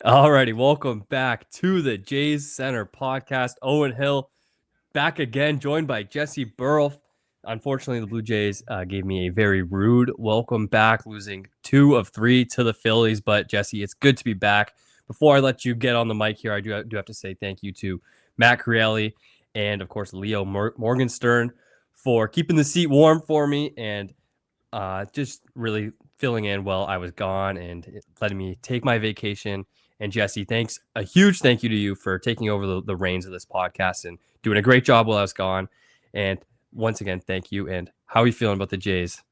Alrighty, welcome back to the Jays Center podcast. Owen Hill back again, joined by Jesse Burril. Unfortunately, the Blue Jays gave me a very rude welcome back, losing 2 of 3 to the Phillies. But Jesse, it's good to be back. Before I let you get on the mic here, I do have to say thank you to Matt Crielli and, of course, Leo Morgenstern for keeping the seat warm for me and just really filling in while I was gone and letting me take my vacation. And Jesse, thanks. A huge thank you to you for taking over the reins of this podcast and doing a great job while I was gone. And once again, thank you. And how are you feeling about the Jays?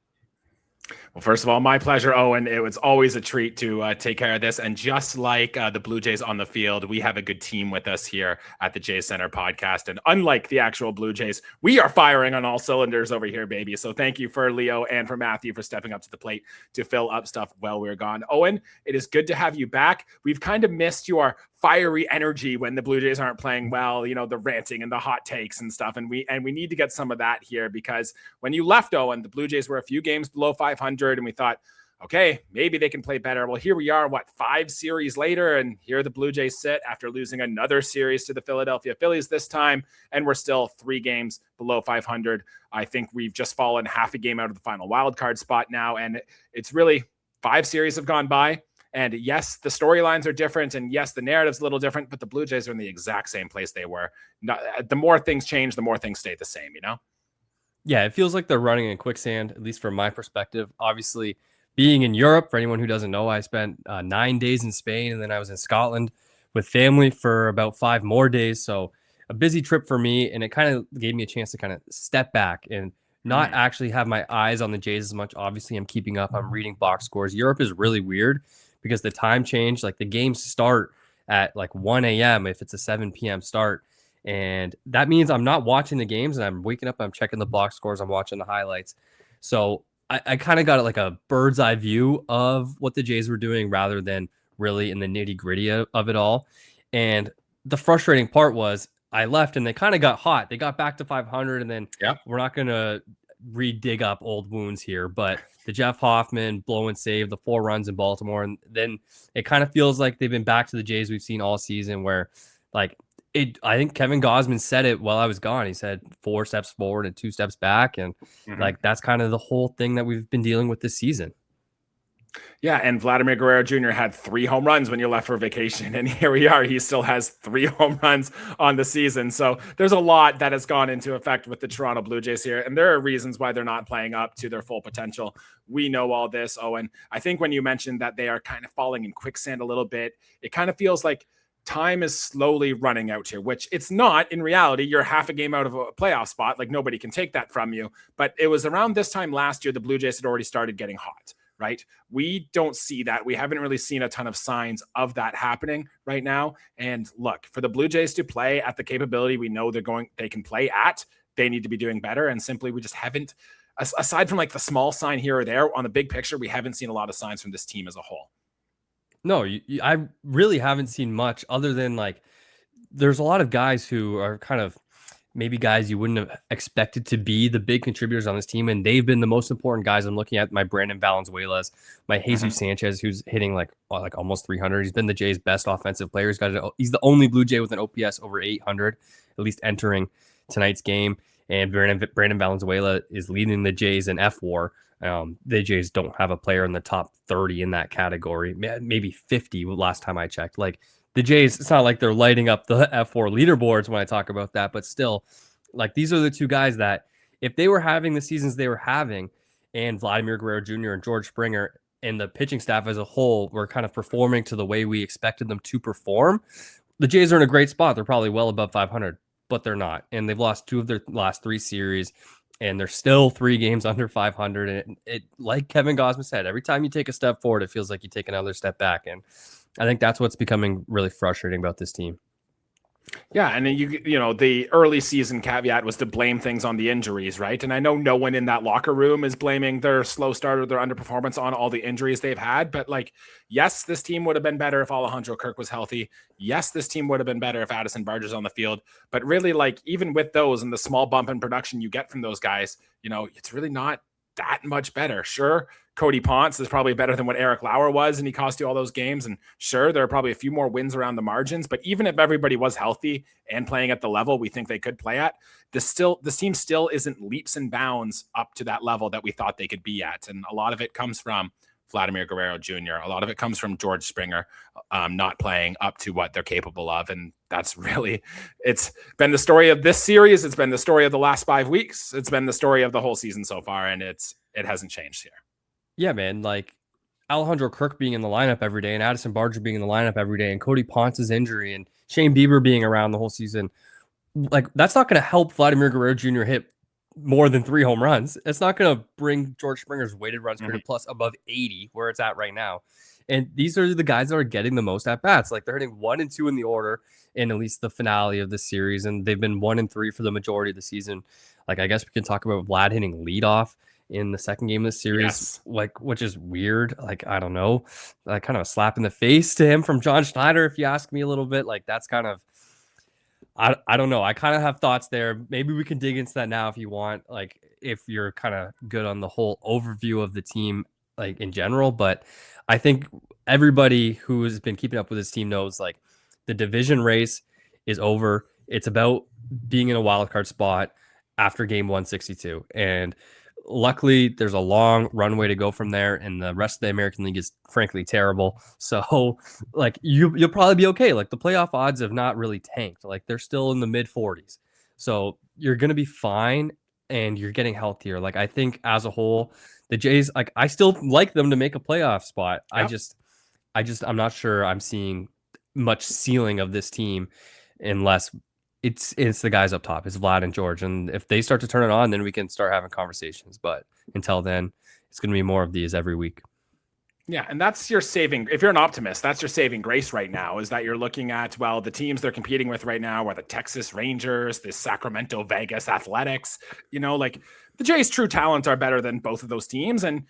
Well, first of all, my pleasure, Owen. It was always a treat to take care of this. And just like the Blue Jays on the field, we have a good team with us here at the Jays Center podcast. And unlike the actual Blue Jays, we are firing on all cylinders over here, baby. So thank you for Leo and for Matthew for stepping up to the plate to fill up stuff while we're gone. Owen, it is good to have you back. We've kind of missed your fiery energy when the Blue Jays aren't playing well, you know, the ranting and the hot takes and stuff. And we need to get some of that here, because when you left, Owen, the Blue Jays were a few games below 500 and we thought, okay, maybe they can play better. Well, here we are, 5 series later, and here the Blue Jays sit after losing another series to the Philadelphia Phillies this time, and we're still 3 games below 500. I think we've just fallen half a game out of the final wild card spot now, and it's really 5 series have gone by. And yes, the storylines are different, and yes, the narrative's a little different, but the Blue Jays are in the exact same place they were. The more things change, the more things stay the same, you know? Yeah, it feels like they're running in quicksand, at least from my perspective. Obviously, being in Europe, for anyone who doesn't know, I spent 9 days in Spain, and then I was in Scotland with family for about 5 more days. So a busy trip for me, and it kind of gave me a chance to kind of step back and not actually have my eyes on the Jays as much. Obviously, I'm keeping up. I'm reading box scores. Europe is really weird because the time change, like the games start at like 1 a.m. if it's a 7 p.m. start. And that means I'm not watching the games, and I'm waking up, I'm checking the box scores, I'm watching the highlights. So I kind of got like a bird's eye view of what the Jays were doing rather than really in the nitty gritty of it all. And the frustrating part was I left and they kind of got hot. They got back to 500, and then we're not going to re-dig up old wounds here, but the Jeff Hoffman blow and save, the 4 runs in Baltimore, and then it kind of feels like they've been back to the Jays we've seen all season, where like I think Kevin Gausman said it while I was gone. He said 4 steps forward and 2 steps back, and like that's kind of the whole thing that we've been dealing with this season. Yeah, and Vladimir Guerrero Jr. had 3 home runs when you left for vacation, and here we are. He still has 3 home runs on the season. So there's a lot that has gone into effect with the Toronto Blue Jays here, and there are reasons why they're not playing up to their full potential. We know all this, Owen. I think when you mentioned that they are kind of falling in quicksand a little bit, it kind of feels like time is slowly running out here, which it's not. In reality, you're half a game out of a playoff spot. Like, nobody can take that from you. But it was around this time last year, the Blue Jays had already started getting hot. Right? We don't see that. We haven't really seen a ton of signs of that happening right now. And look, for the Blue Jays to play at the capability we know they can play at, they need to be doing better. And simply, we just haven't, aside from like the small sign here or there on the big picture, we haven't seen a lot of signs from this team as a whole. No, I really haven't seen much other than like there's a lot of guys who are kind of maybe guys you wouldn't have expected to be the big contributors on this team, and they've been the most important guys. I'm looking at my Brandon Valenzuelas, my Jesus Sanchez, who's hitting like almost 300. He's been the Jays' best offensive player. He's the only Blue Jay with an OPS over 800, at least entering tonight's game. And Brandon Valenzuela is leading the Jays in FWAR. The Jays don't have a player in the top 30 in that category, maybe 50 last time I checked. Like, the Jays, it's not like they're lighting up the F4 leaderboards when I talk about that, but still, like, these are the 2 guys that if they were having the seasons they were having, and Vladimir Guerrero Jr. and George Springer and the pitching staff as a whole were kind of performing to the way we expected them to perform, the Jays are in a great spot. They're probably well above 500, but they're not. And they've lost 2 of their last 3 series, and they're still 3 games under 500. And it like Kevin Gausman said, every time you take a step forward, it feels like you take another step back. And I think that's what's becoming really frustrating about this team. Yeah, and then you know, the early season caveat was to blame things on the injuries, right? And I know no one in that locker room is blaming their slow start or their underperformance on all the injuries they've had, but like, yes, this team would have been better if Alejandro Kirk was healthy. Yes, this team would have been better if Addison Barger's on the field. But really, like, even with those and the small bump in production you get from those guys, you know, it's really not that much better. Sure, Cody Ponce is probably better than what Eric Lauer was, and he cost you all those games. And sure, there are probably a few more wins around the margins. But even if everybody was healthy and playing at the level we think they could play at, this team still isn't leaps and bounds up to that level that we thought they could be at. And a lot of it comes from Vladimir Guerrero Jr. A lot of it comes from George Springer not playing up to what they're capable of. And that's really, it's been the story of this series. It's been the story of the last 5 weeks. It's been the story of the whole season so far. And it hasn't changed here. Yeah, man. Like Alejandro Kirk being in the lineup every day and Addison Barger being in the lineup every day and Cody Ponce's injury and Shane Bieber being around the whole season. Like that's not going to help Vladimir Guerrero Jr. hit more than 3 home runs. It's not going to bring George Springer's weighted runs per plus above 80, where it's at right now. And these are the guys that are getting the most at bats. Like they're hitting 1 and 2 in the order in at least the finale of the series, and they've been 1 and 3 for the majority of the season. Like I guess we can talk about Vlad hitting leadoff in the second game of the series, like which is weird. Like I don't know, like kind of a slap in the face to him from John Schneider, if you ask me a little bit. Like that's kind of. I don't know. I kind of have thoughts there. Maybe we can dig into that now if you want, like if you're kind of good on the whole overview of the team, like in general. But I think everybody who has been keeping up with this team knows like the division race is over. It's about being in a wild card spot after game 162. And luckily there's a long runway to go from there, and the rest of the American League is frankly terrible. So like you'll probably be okay. Like the playoff odds have not really tanked. Like they're still in the mid 40s. So you're going to be fine and you're getting healthier. Like I think as a whole, the Jays, like I still like them to make a playoff spot. Yep. I'm not sure I'm seeing much ceiling of this team unless it's the guys up top. It's Vlad and George. And if they start to turn it on, then we can start having conversations. But until then, it's going to be more of these every week. Yeah, and that's your saving. If you're an optimist, that's your saving grace right now, is that you're looking at, well, the teams they're competing with right now are the Texas Rangers, the Sacramento Vegas Athletics. You know, like the Jays' true talent are better than both of those teams. And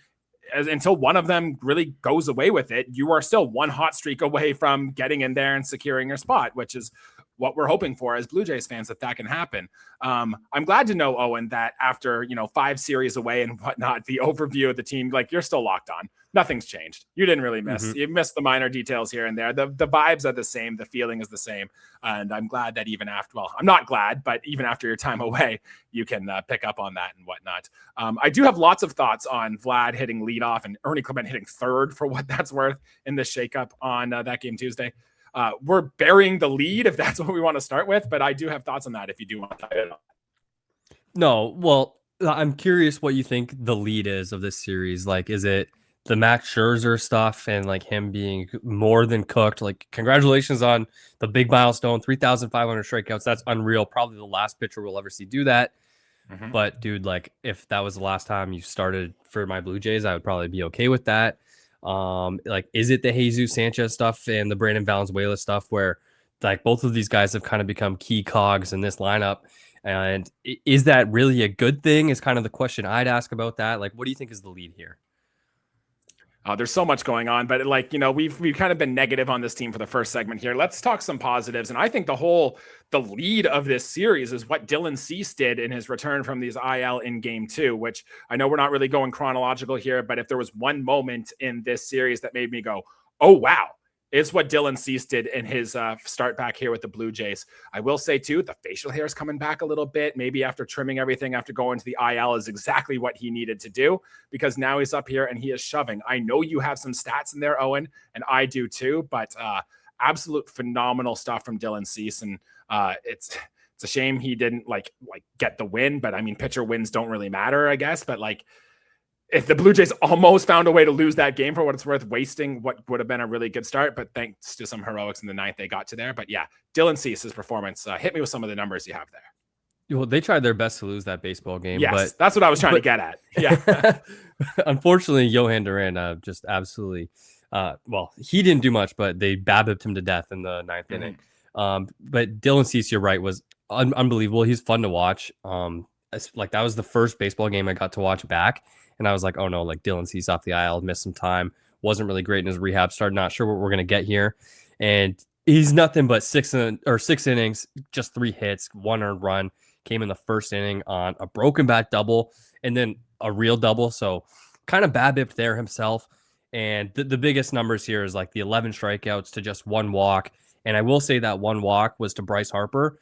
until one of them really goes away with it, you are still one hot streak away from getting in there and securing your spot, which is what we're hoping for as Blue Jays fans, that can happen. I'm glad to know, Owen, that after, 5 series away and whatnot, the overview of the team, like you're still locked on. Nothing's changed. You didn't really miss. You missed the minor details here and there. The vibes are the same. The feeling is the same. And I'm glad that even after, well, I'm not glad, but even after your time away, you can pick up on that and whatnot. I do have lots of thoughts on Vlad hitting leadoff and Ernie Clement hitting third, for what that's worth, in this shakeup on that game Tuesday. We're burying the lead if that's what we want to start with, but I do have thoughts on that if you do want to dive in. No, well, I'm curious what you think the lead is of this series. Like, is it the Max Scherzer stuff and like him being more than cooked? Like, congratulations on the big milestone, 3,500 strikeouts. That's unreal. Probably the last pitcher we'll ever see do that. But dude, like if that was the last time you started for my Blue Jays, I would probably be okay with that. Like, is it the Jesús Sánchez stuff and the Brandon Valenzuela stuff where like both of these guys have kind of become key cogs in this lineup? And is that really a good thing is kind of the question I'd ask about that. Like, what do you think is the lead here? There's so much going on, but like, we've kind of been negative on this team for the first segment here. Let's talk some positives. And I think the lead of this series is what Dylan Cease did in his return from these IL in game 2, which I know we're not really going chronological here, but if there was one moment in this series that made me go, oh, wow, it's what Dylan Cease did in his start back here with the Blue Jays. I will say, too, the facial hair is coming back a little bit. Maybe after trimming everything, after going to the IL is exactly what he needed to do, because now he's up here and he is shoving. I know you have some stats in there, Owen, and I do too, but absolute phenomenal stuff from Dylan Cease. And it's a shame he didn't like get the win, but I mean, pitcher wins don't really matter, I guess. But like, if the Blue Jays almost found a way to lose that game, for what it's worth, wasting what would have been a really good start, but thanks to some heroics in the 9th, they got to there. But yeah, Dylan Cease's performance, hit me with some of the numbers you have there. Well, they tried their best to lose that baseball game. Yes, but that's what I was trying to get at. Yeah. Unfortunately, Johan Duran just absolutely, well, he didn't do much, but they babbipped him to death in the 9th inning. But Dylan Cease, you're right, was unbelievable. He's fun to watch. Like that was the first baseball game I got to watch back. And I was like, oh no, like Dylan Cease off the aisle, missed some time, wasn't really great in his rehab start, not sure what we're going to get here. And he's nothing but 6 innings, just 3 hits, 1 earned run, came in the first inning on a broken bat double. And then a real double. So kind of BABIP there himself. And the biggest numbers here is like the 11 strikeouts to just 1 walk. And I will say that 1 walk was to Bryce Harper,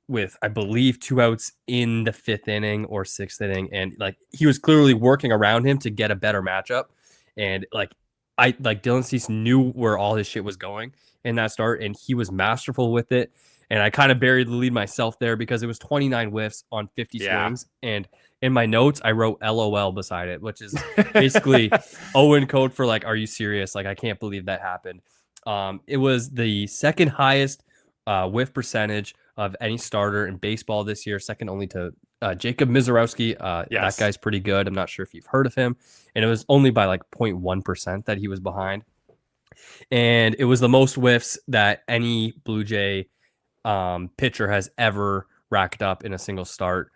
with, I believe, 2 outs in the 5th inning or 6th inning. And like, he was clearly working around him to get a better matchup. And like, Dylan Cease knew where all his shit was going in that start, and he was masterful with it. And I kind of buried the lead myself there because it was 29 whiffs on 50 swings. And in my notes, I wrote LOL beside it, which is basically Owen code for like, are you serious? Like, I can't believe that happened. It was the second highest whiff percentage of any starter in baseball this year, second only to Jacob Mizorowski. That guy's pretty good. I'm not sure if you've heard of him. And it was only by like 0.1% that he was behind. And it was the most whiffs that any Blue Jay pitcher has ever racked up in a single start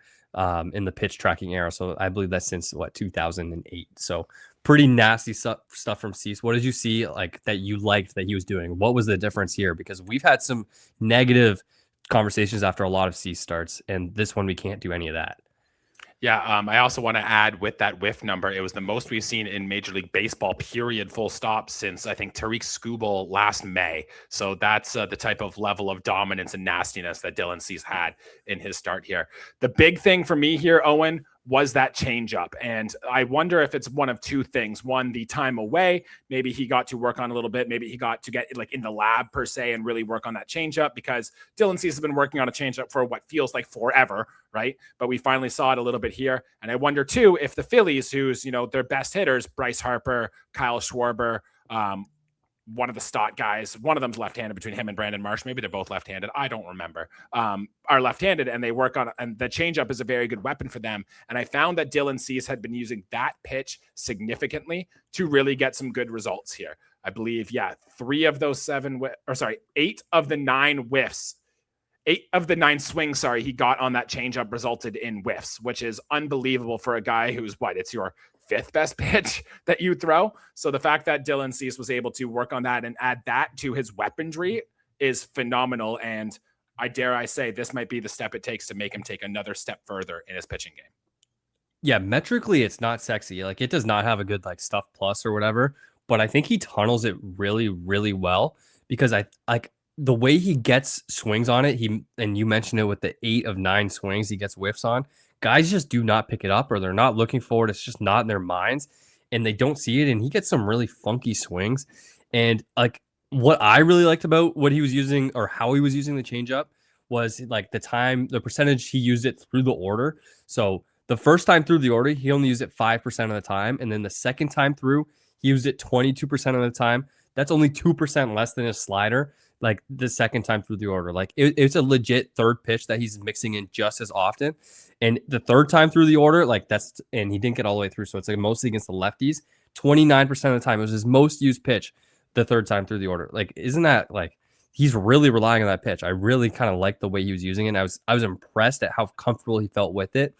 in the pitch tracking era. So I believe that's since 2008. So pretty nasty stuff from Cease. What did you see like that you liked that he was doing? What was the difference here? Because we've had some negative conversations after a lot of Cease starts, and this one we can't do any of that. Yeah, I also want to add with that whiff number, it was the most we've seen in Major League Baseball, period, full stop, since I think Tariq Skubal last May. So that's the type of level of dominance and nastiness that Dylan Cease had in his start here. The big thing for me here, Owen, was that changeup. And I wonder if it's one of two things. One, the time away. Maybe he got to work on a little bit. Maybe he got to get like in the lab per se and really work on that changeup, because Dylan Cease has been working on a changeup for what feels like forever, right? But we finally saw it a little bit here. And I wonder too, if the Phillies, who's, you know, their best hitters, Bryce Harper, Kyle Schwarber, one of the Stott guys, one of them's left-handed between him and Brandon Marsh. Maybe they're both left-handed. I don't remember. Are left-handed, and they work on, and the changeup is a very good weapon for them. And I found that Dylan Cease had been using that pitch significantly to really get some good results here. I believe, 8 of the 9 whiffs, 8 of the 9 swings, he got on that changeup resulted in whiffs, which is unbelievable for a guy who's it's your 5th best pitch that you throw. So the fact that Dylan Cease was able to work on that and add that to his weaponry is phenomenal. And I dare say this might be the step it takes to make him take another step further in his pitching game. Yeah, metrically, it's not sexy. Like, it does not have a good like stuff plus or whatever, but I think he tunnels it really, really well, because I like the way he gets swings on it. And you mentioned it with the 8 of 9 swings he gets whiffs on. Guys just do not pick it up, or they're not looking for it. It's just not in their minds, and they don't see it. And he gets some really funky swings. And like, what I really liked about what he was using, or how he was using the changeup, was like the percentage he used it through the order. So the first time through the order, he only used it 5% of the time. And then the second time through, he used it 22% of the time. That's only 2% less than his slider. Like the second time through the order, like it's a legit third pitch that he's mixing in just as often. And the third time through the order, and he didn't get all the way through. So it's like mostly against the lefties. 29% of the time, it was his most used pitch the third time through the order. Like, isn't that like, he's really relying on that pitch. I really kind of liked the way he was using it. And I was impressed at how comfortable he felt with it.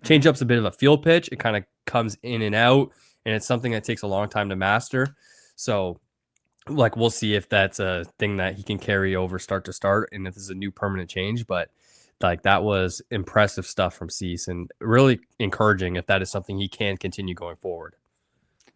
Changeup's a bit of a field pitch. It kind of comes in and out, and it's something that takes a long time to master. So like, we'll see if that's a thing that he can carry over start to start, and if this is a new permanent change. But like, that was impressive stuff from Cease, and really encouraging if that is something he can continue going forward.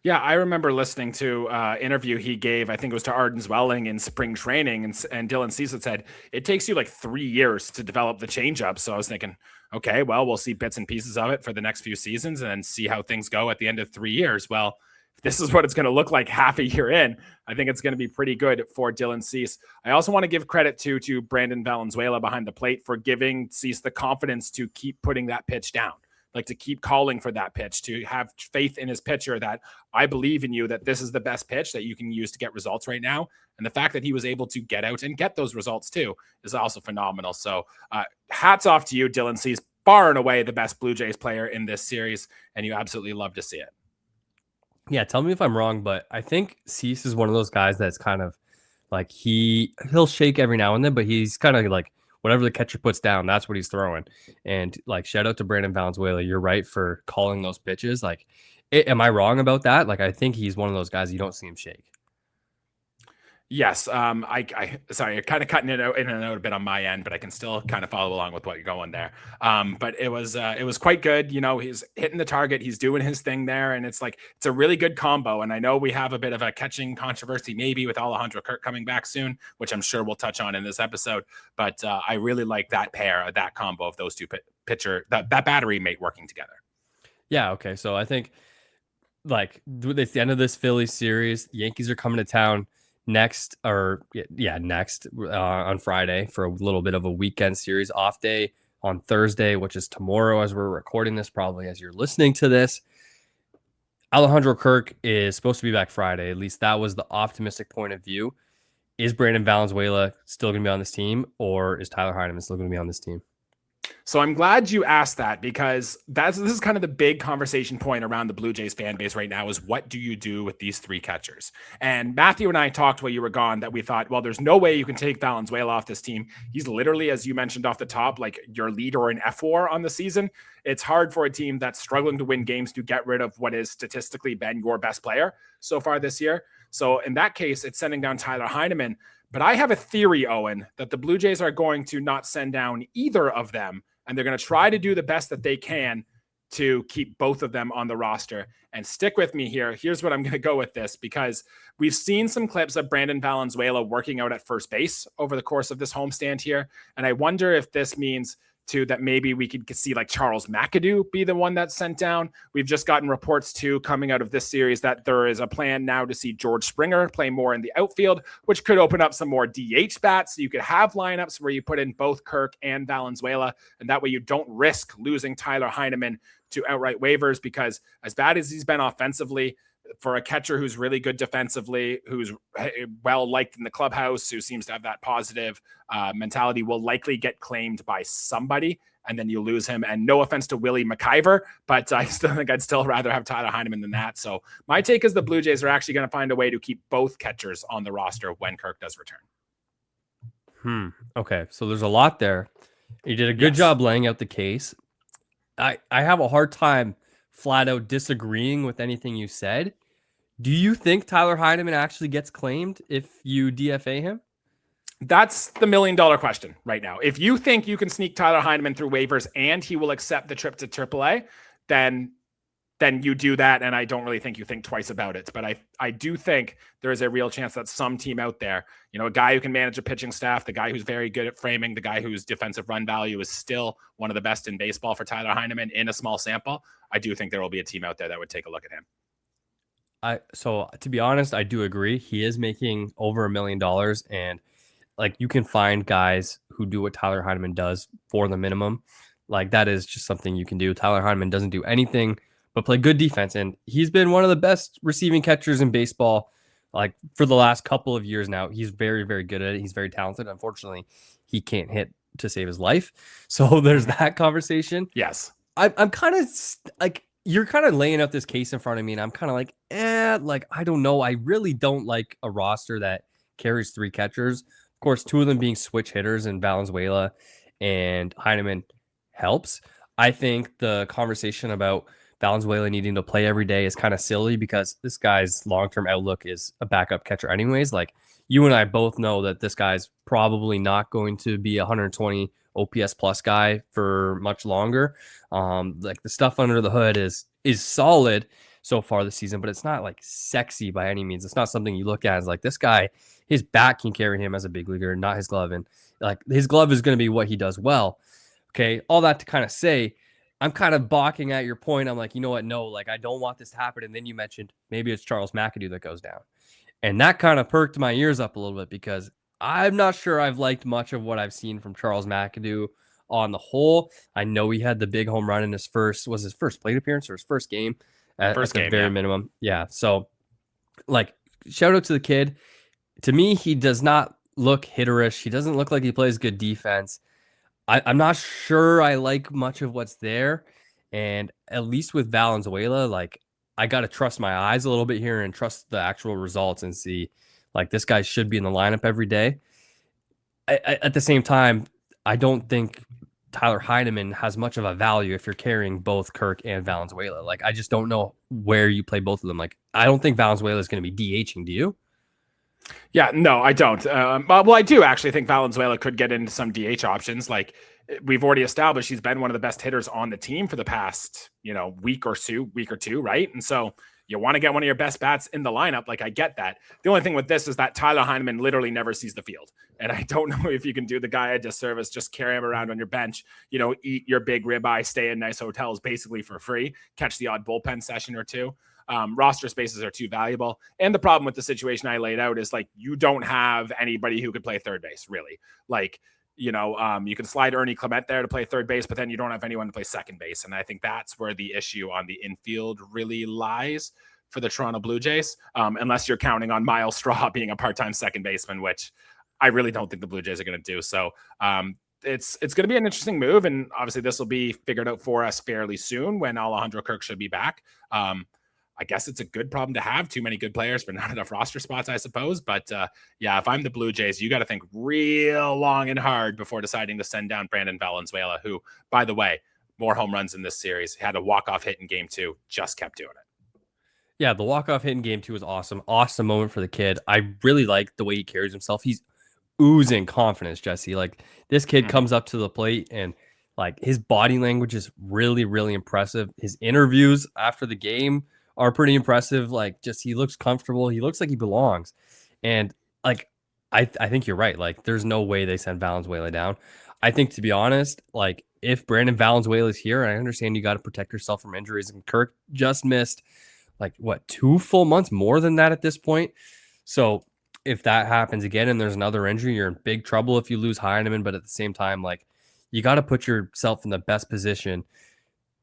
Yeah, I remember listening to an interview he gave, I think it was to Arden Zwelling in spring training, and Dylan Cease had said, it takes you like 3 years to develop the changeup. So I was thinking, okay, well, we'll see bits and pieces of it for the next few seasons and then see how things go at the end of 3 years. Well, if this is what it's going to look like half a year in, I think it's going to be pretty good for Dylan Cease. I also want to give credit to Brandon Valenzuela behind the plate for giving Cease the confidence to keep putting that pitch down. Like, to keep calling for that pitch, to have faith in his pitcher that I believe in you, that this is the best pitch that you can use to get results right now. And the fact that he was able to get out and get those results too is also phenomenal. So hats off to you, Dylan Cease, far and away the best Blue Jays player in this series. And you absolutely love to see it. Yeah, tell me if I'm wrong, but I think Cease is one of those guys that's kind of like, he'll shake every now and then, but he's kind of like, whatever the catcher puts down, that's what he's throwing. And like, shout out to Brandon Valenzuela. You're right for calling those pitches. Like, am I wrong about that? Like, I think he's one of those guys you don't see him shake. Yes. Sorry, you're kind of cutting it out in and out a bit on my end, but I can still kind of follow along with what you're going there. But it was quite good. You know, he's hitting the target, he's doing his thing there, and it's a really good combo. And I know we have a bit of a catching controversy maybe with Alejandro Kirk coming back soon, which I'm sure we'll touch on in this episode. But I really like that pair, that combo of those two that battery mate working together. Yeah. Okay. So I think it's the end of this Phillies series. The Yankees are coming to town next on Friday for a little bit of a weekend series, off day on Thursday, which is tomorrow as we're recording this, probably as you're listening to this. Alejandro Kirk is supposed to be back Friday. At least that was the optimistic point of view. Is Brandon Valenzuela still going to be on this team, or is Tyler Heineman still going to be on this team? So I'm glad you asked that, because this is kind of the big conversation point around the Blue Jays fan base right now is, what do you do with these three catchers? And Matthew and I talked while you were gone that we thought, well, there's no way you can take Valenzuela off this team. He's literally, as you mentioned off the top, like your leader in F4 on the season. It's hard for a team that's struggling to win games to get rid of what is statistically been your best player so far this year. So in that case, it's sending down Tyler Heineman. But I have a theory, Owen, that the Blue Jays are going to not send down either of them, and they're going to try to do the best that they can to keep both of them on the roster. And stick with me here. Here's what I'm going to go with this, because we've seen some clips of Brandon Valenzuela working out at first base over the course of this homestand here. And I wonder if this means too that maybe we could see like Charles McAdoo be the one that's sent down. We've just gotten reports too coming out of this series that there is a plan now to see George Springer play more in the outfield, which could open up some more DH bats. So you could have lineups where you put in both Kirk and Valenzuela, and that way you don't risk losing Tyler Heineman to outright waivers, because as bad as he's been offensively, for a catcher who's really good defensively, who's well liked in the clubhouse, who seems to have that positive mentality, will likely get claimed by somebody, and then you lose him. And no offense to Willie McIver, but I still think I'd still rather have Tyler Heineman than that. So my take is the Blue Jays are actually going to find a way to keep both catchers on the roster when Kirk does return. Okay, so there's a lot there. You did a good job laying out the case. I have a hard time flat out disagreeing with anything you said. Do you think Tyler Heineman actually gets claimed if you DFA him? That's the $1 million question right now. If you think you can sneak Tyler Heineman through waivers and he will accept the trip to AAA, then you do that. And I don't really think you think twice about it. But I do think there is a real chance that some team out there, you know, a guy who can manage a pitching staff, the guy who's very good at framing, the guy whose defensive run value is still one of the best in baseball for Tyler Heineman in a small sample. I do think there will be a team out there that would take a look at him. So to be honest, I do agree. He is making over $1 million, and like you can find guys who do what Tyler Heineman does for the minimum. Like that is just something you can do. Tyler Heineman doesn't do anything but play good defense, and he's been one of the best receiving catchers in baseball like for the last couple of years now. He's very, very good at it. He's very talented. Unfortunately, he can't hit to save his life. So there's that conversation. Yes. I'm kind of like, you're kind of laying out this case in front of me, and I'm kind of like, like, I don't know. I really don't like a roster that carries three catchers. Of course, two of them being switch hitters, and Valenzuela and Heineman helps. I think the conversation about Valenzuela needing to play every day is kind of silly, because this guy's long-term outlook is a backup catcher anyways. Like, you and I both know that this guy's probably not going to be a 120 OPS plus guy for much longer. Like the stuff under the hood is solid so far this season, but it's not like sexy by any means. It's not something you look at as like, this guy, his bat can carry him as a big leaguer, not his glove. And like his glove is going to be what he does well. Okay. All that to kind of say, I'm kind of balking at your point. I'm like, you know what? No, like I don't want this to happen. And then you mentioned maybe it's Charles McAdoo that goes down. And that kind of perked my ears up a little bit, because I'm not sure I've liked much of what I've seen from Charles McAdoo on the whole. I know he had the big home run in his first plate appearance or his first game at the very minimum. Yeah. So like, shout out to the kid. To me, he does not look hitterish. He doesn't look like he plays good defense. I'm not sure I like much of what's there. And at least with Valenzuela, like, I got to trust my eyes a little bit here and trust the actual results and see, like, this guy should be in the lineup every day. At the same time, I don't think Tyler Heineman has much of a value if you're carrying both Kirk and Valenzuela. Like, I just don't know where you play both of them. Like, I don't think Valenzuela is going to be DHing. Do you? Yeah, no, I don't. Well, I do actually think Valenzuela could get into some DH options. Like we've already established, he's been one of the best hitters on the team for the past, week or two, right? And so you want to get one of your best bats in the lineup. Like I get that. The only thing with this is that Tyler Heineman literally never sees the field. And I don't know if you can do the guy a disservice, just carry him around on your bench, eat your big ribeye, stay in nice hotels basically for free, catch the odd bullpen session or two. Roster spaces are too valuable. And the problem with the situation I laid out is like, you don't have anybody who could play third base, really. Like, you can slide Ernie Clement there to play third base, but then you don't have anyone to play second base. And I think that's where the issue on the infield really lies for the Toronto Blue Jays, unless you're counting on Miles Straw being a part-time second baseman, which I really don't think the Blue Jays are going to do. So it's going to be an interesting move. And obviously this will be figured out for us fairly soon when Alejandro Kirk should be back. I guess it's a good problem to have, too many good players for not enough roster spots, I suppose. But yeah, if I'm the Blue Jays, you got to think real long and hard before deciding to send down Brandon Valenzuela, who, by the way, more home runs in this series, had a walk-off hit in game 2, just kept doing it. Yeah, the walk-off hit in game 2 was awesome. Awesome moment for the kid. I really like the way he carries himself. He's oozing confidence, Jesse. Like, this kid comes up to the plate and, like, his body language is really, really impressive. His interviews after the game are pretty impressive. Like, just he looks comfortable. He looks like he belongs. And, like, I think you're right. Like, there's no way they send Valenzuela down. I think, to be honest, like, if Brandon Valenzuela is here, and I understand you got to protect yourself from injuries, and Kirk just missed, like, what, 2 full months, more than that at this point. So if that happens again and there's another injury, you're in big trouble if you lose Heineman. But at the same time, like, you got to put yourself in the best position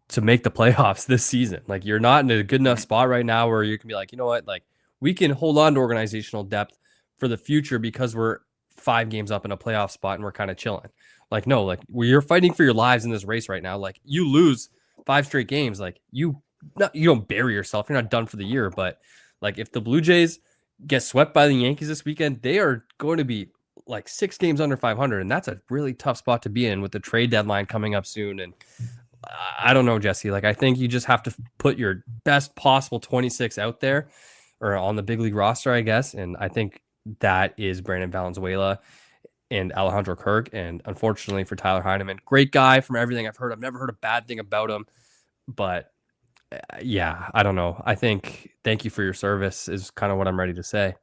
to make the playoffs this season. Like, you're not in a good enough spot right now where you can be like, you know what, like, we can hold on to organizational depth for the future because we're 5 games up in a playoff spot and we're kind of chilling. Like, no, like, you're fighting for your lives in this race right now. Like, you lose 5 straight games, like, you don't bury yourself. You're not done for the year. But like, if the Blue Jays get swept by the Yankees this weekend, they are going to be like 6 games under 500. And that's a really tough spot to be in with the trade deadline coming up soon. And I don't know, Jesse, like, I think you just have to put your best possible 26 out there or on the big league roster, I guess. And I think that is Brandon Valenzuela and Alejandro Kirk. And unfortunately for Tyler Heineman, great guy from everything I've heard. I've never heard a bad thing about him, but yeah, I don't know. I think thank you for your service is kind of what I'm ready to say.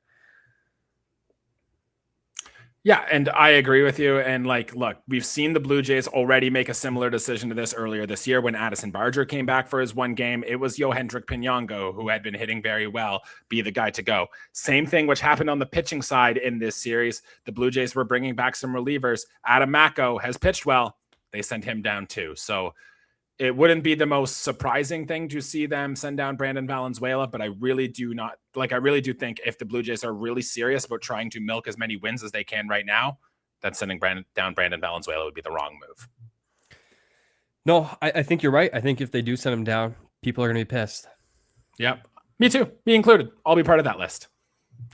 Yeah, and I agree with you. And like, look, we've seen the Blue Jays already make a similar decision to this earlier this year when Addison Barger came back for his 1 game. It was Yohendrick Pinongo, who had been hitting very well, be the guy to go. Same thing, which happened on the pitching side in this series. The Blue Jays were bringing back some relievers. Adam Macko has pitched well. They sent him down too. So it wouldn't be the most surprising thing to see them send down Brandon Valenzuela, but I really do think if the Blue Jays are really serious about trying to milk as many wins as they can right now, that sending down Brandon Valenzuela would be the wrong move. No, I think you're right. I think if they do send him down, people are going to be pissed. Yep. Me too. Me included. I'll be part of that list.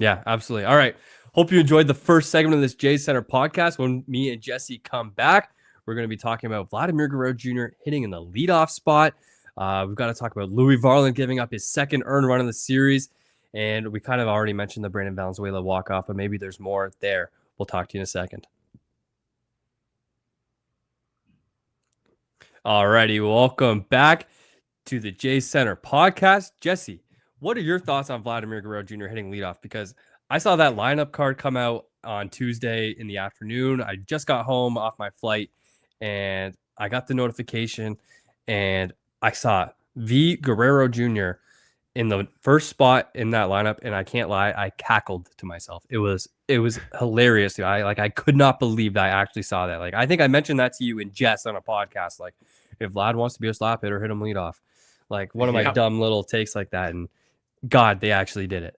Yeah, absolutely. All right. Hope you enjoyed the first segment of this Jays Center podcast. When me and Jesse come back, we're going to be talking about Vladimir Guerrero Jr. hitting in the leadoff spot. We've got to talk about Louis Varland giving up his 2nd earned run in the series. And we kind of already mentioned the Brandon Valenzuela walk-off, but maybe there's more there. We'll talk to you in a second. All righty. Welcome back to the Jays Center podcast. Jesse, what are your thoughts on Vladimir Guerrero Jr. hitting leadoff? Because I saw that lineup card come out on Tuesday in the afternoon. I just got home off my flight, and I got the notification, and I saw V. Guerrero Jr. in the first spot in that lineup, and I can't lie, I cackled to myself. It was hilarious. I could not believe that I actually saw that. Like, I think I mentioned that to you in jest on a podcast. Like, if Vlad wants to be a slap hitter, hit him lead off. Like, one of my dumb little takes like that, and God, they actually did it.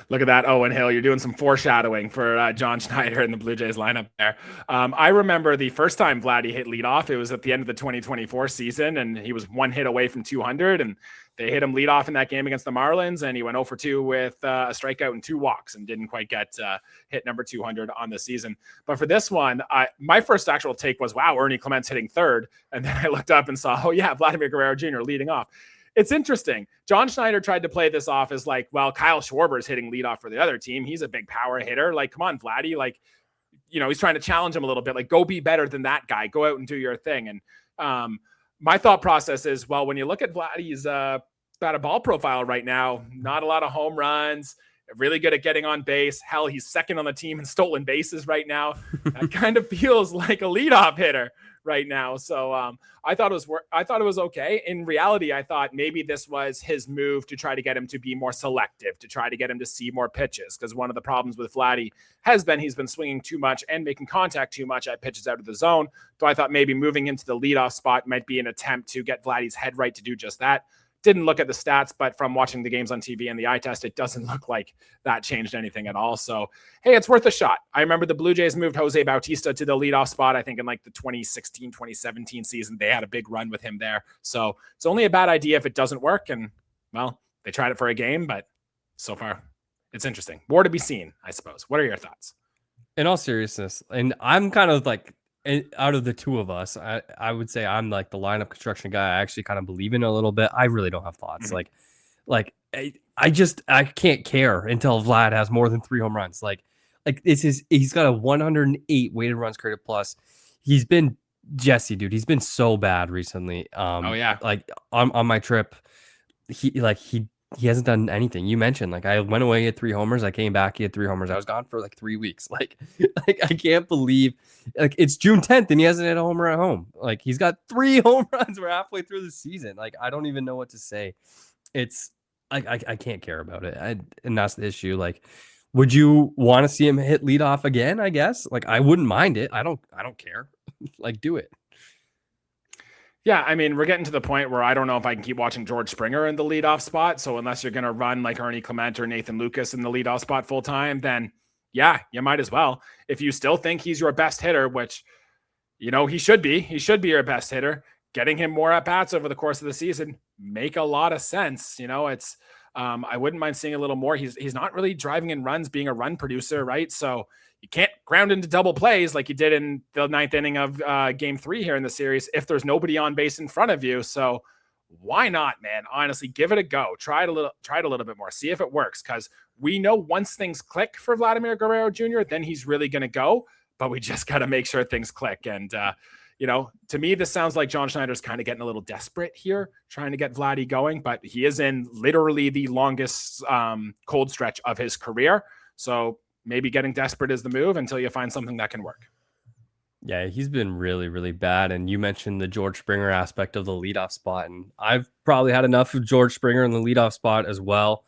Look at that, Owen Hill. You're doing some foreshadowing for John Schneider in the Blue Jays lineup there. I remember the first time Vladdy hit leadoff. It was at the end of the 2024 season, and he was 1 hit away from 200, and they hit him leadoff in that game against the Marlins, and he went 0 for 2 with a strikeout and 2 walks and didn't quite get hit number 200 on the season. But for this one, my first actual take was, wow, Ernie Clements hitting 3rd. And then I looked up and saw, oh, yeah, Vladimir Guerrero Jr. leading off. it's interesting. John Schneider tried to play this off as like, well, Kyle Schwarber is hitting leadoff for the other team. He's a big power hitter. Like, come on, Vladdy. Like, he's trying to challenge him a little bit. Like, go be better than that guy. Go out and do your thing. And my thought process is, well, when you look at Vladdy's batted ball profile right now, not a lot of home runs, really good at getting on base. Hell, he's second on the team in stolen bases right now. That kind of feels like a leadoff hitter right now. So I thought it was okay. In reality, I thought maybe this was his move to try to get him to be more selective, to try to get him to see more pitches. Because one of the problems with Vladdy has been he's been swinging too much and making contact too much at pitches out of the zone. So I thought maybe moving into the leadoff spot might be an attempt to get Vladdy's head right to do just that. Didn't look at the stats, but from watching the games on TV and the eye test, it doesn't look like that changed anything at all. So, hey, it's worth a shot. I remember the Blue Jays moved Jose Bautista to the leadoff spot, I think in like the 2016, 2017 season. They had a big run with him there. So it's only a bad idea if it doesn't work. And, well, they tried it for a game, but so far it's interesting. More to be seen, I suppose. What are your thoughts? In all seriousness, and I'm kind of like, out of the two of us, I would say I'm like the lineup construction guy. I actually kind of believe in it a little bit. I really don't have thoughts. I can't care until Vlad has more than 3 home runs. Like he's got a 108 weighted runs created plus. He's been Jesse, dude. He's been so bad recently. Like on my trip, he hasn't done anything. You mentioned, like, I went away, he had 3 homers. I came back, he had 3 homers. I was gone for like 3 weeks. Like I can't believe, like, it's June 10th and he hasn't hit a homer at home. Like, he's got 3 home runs. We're halfway through the season. Like, I don't even know what to say. It's like, I can't care about it. And that's the issue. Like, would you want to see him hit leadoff again? I guess. Like, I wouldn't mind it. I don't care. Like, do it. Yeah, I mean, we're getting to the point where I don't know if I can keep watching George Springer in the leadoff spot. So unless you're going to run like Ernie Clement or Nathan Lucas in the leadoff spot full time, then yeah, you might as well. If you still think he's your best hitter, which, he should be your best hitter, getting him more at bats over the course of the season make a lot of sense. It's I wouldn't mind seeing a little more. He's not really driving in runs, being a run producer, right? So you can't ground into double plays like you did in the 9th inning of game 3 here in the series if there's nobody on base in front of you. So why not, man? Honestly, give it a go. Try it a little bit more. See if it works, because we know once things click for Vladimir Guerrero Jr., then he's really going to go. But we just got to make sure things click. And to me, this sounds like John Schneider's kind of getting a little desperate here, trying to get Vladdy going. But he is in literally the longest cold stretch of his career. So maybe getting desperate is the move until you find something that can work. Yeah, he's been really, really bad. And you mentioned the George Springer aspect of the leadoff spot. And I've probably had enough of George Springer in the leadoff spot as well.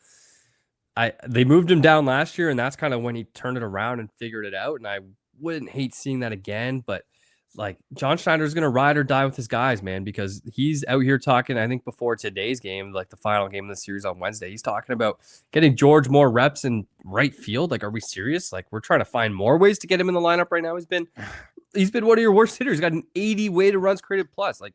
They moved him down last year, and that's kind of when he turned it around and figured it out. And I wouldn't hate seeing that again. But like, John Schneider's going to ride or die with his guys, man, because he's out here talking, I think before today's game, like the final game of the series on Wednesday, he's talking about getting George more reps in right field. Like, are we serious? Like, we're trying to find more ways to get him in the lineup right now. He's been one of your worst hitters. He's got an 80 weighted runs created plus. Like,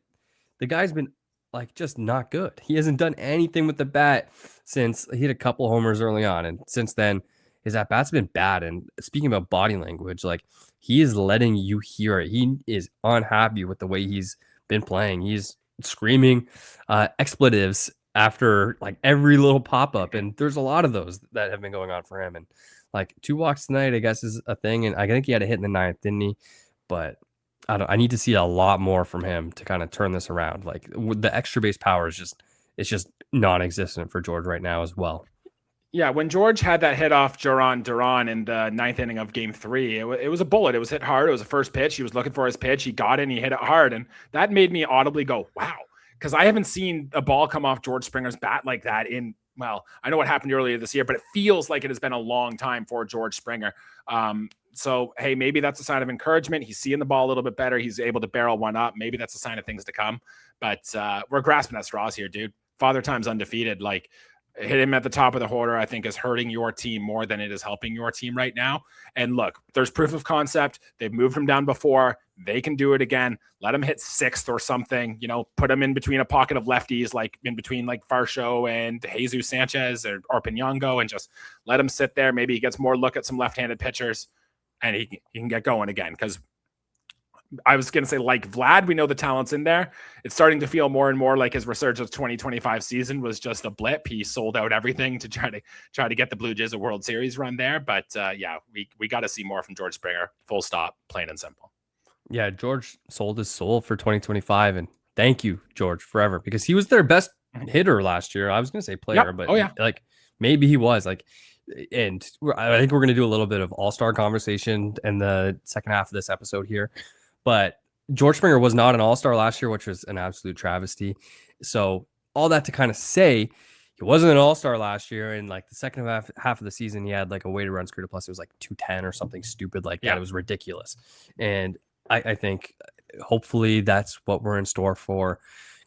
the guy's been like just not good. He hasn't done anything with the bat since he hit a couple homers early on. And since then, his at-bats been bad. And speaking about body language, like, he is letting you hear it. He is unhappy with the way he's been playing. He's screaming expletives after like every little pop-up. And there's a lot of those that have been going on for him. And like 2 walks tonight, I guess, is a thing. And I think he had a hit in the 9th, didn't he? But I need to see a lot more from him to kind of turn this around. Like, the extra base power is just non-existent for George right now as well. Yeah, when George had that hit off Duran in the 9th inning of game 3, it was a bullet. It was hit hard. It was a first pitch. He was looking for his pitch. He got it and he hit it hard. And that made me audibly go, wow, because I haven't seen a ball come off George Springer's bat like that I know what happened earlier this year, but it feels like it has been a long time for George Springer. So, hey, maybe that's a sign of encouragement. He's seeing the ball a little bit better. He's able to barrel one up. Maybe that's a sign of things to come. But we're grasping at straws here, dude. Father Time's undefeated. Like, hit him at the top of the order, I think, is hurting your team more than it is helping your team right now. And look, there's proof of concept. They've moved him down before. They can do it again. Let him hit 6th or something, put him in between a pocket of lefties, like in between like Varsho and Jesús Sánchez or Pinongo, and just let him sit there. Maybe he gets more look at some left-handed pitchers and he can get going again. Because I was going to say, like Vlad, we know the talent's in there. It's starting to feel more and more like his resurgence 2025 season was just a blip. He sold out everything to try to get the Blue Jays a World Series run there. But yeah, we got to see more from George Springer. Full stop, plain and simple. Yeah, George sold his soul for 2025, and thank you, George, forever, because he was their best hitter last year. I was going to say player, but like maybe he was like, and I think we're going to do a little bit of all-star conversation in the second half of this episode here, but George Springer was not an all-star last year, which was an absolute travesty. So all that to kind of say, he wasn't an all-star last year, and like the second half of the season, he had like a weighted runs created plus, it was like 210 or something stupid like that. It was ridiculous. And I think hopefully that's what we're in store for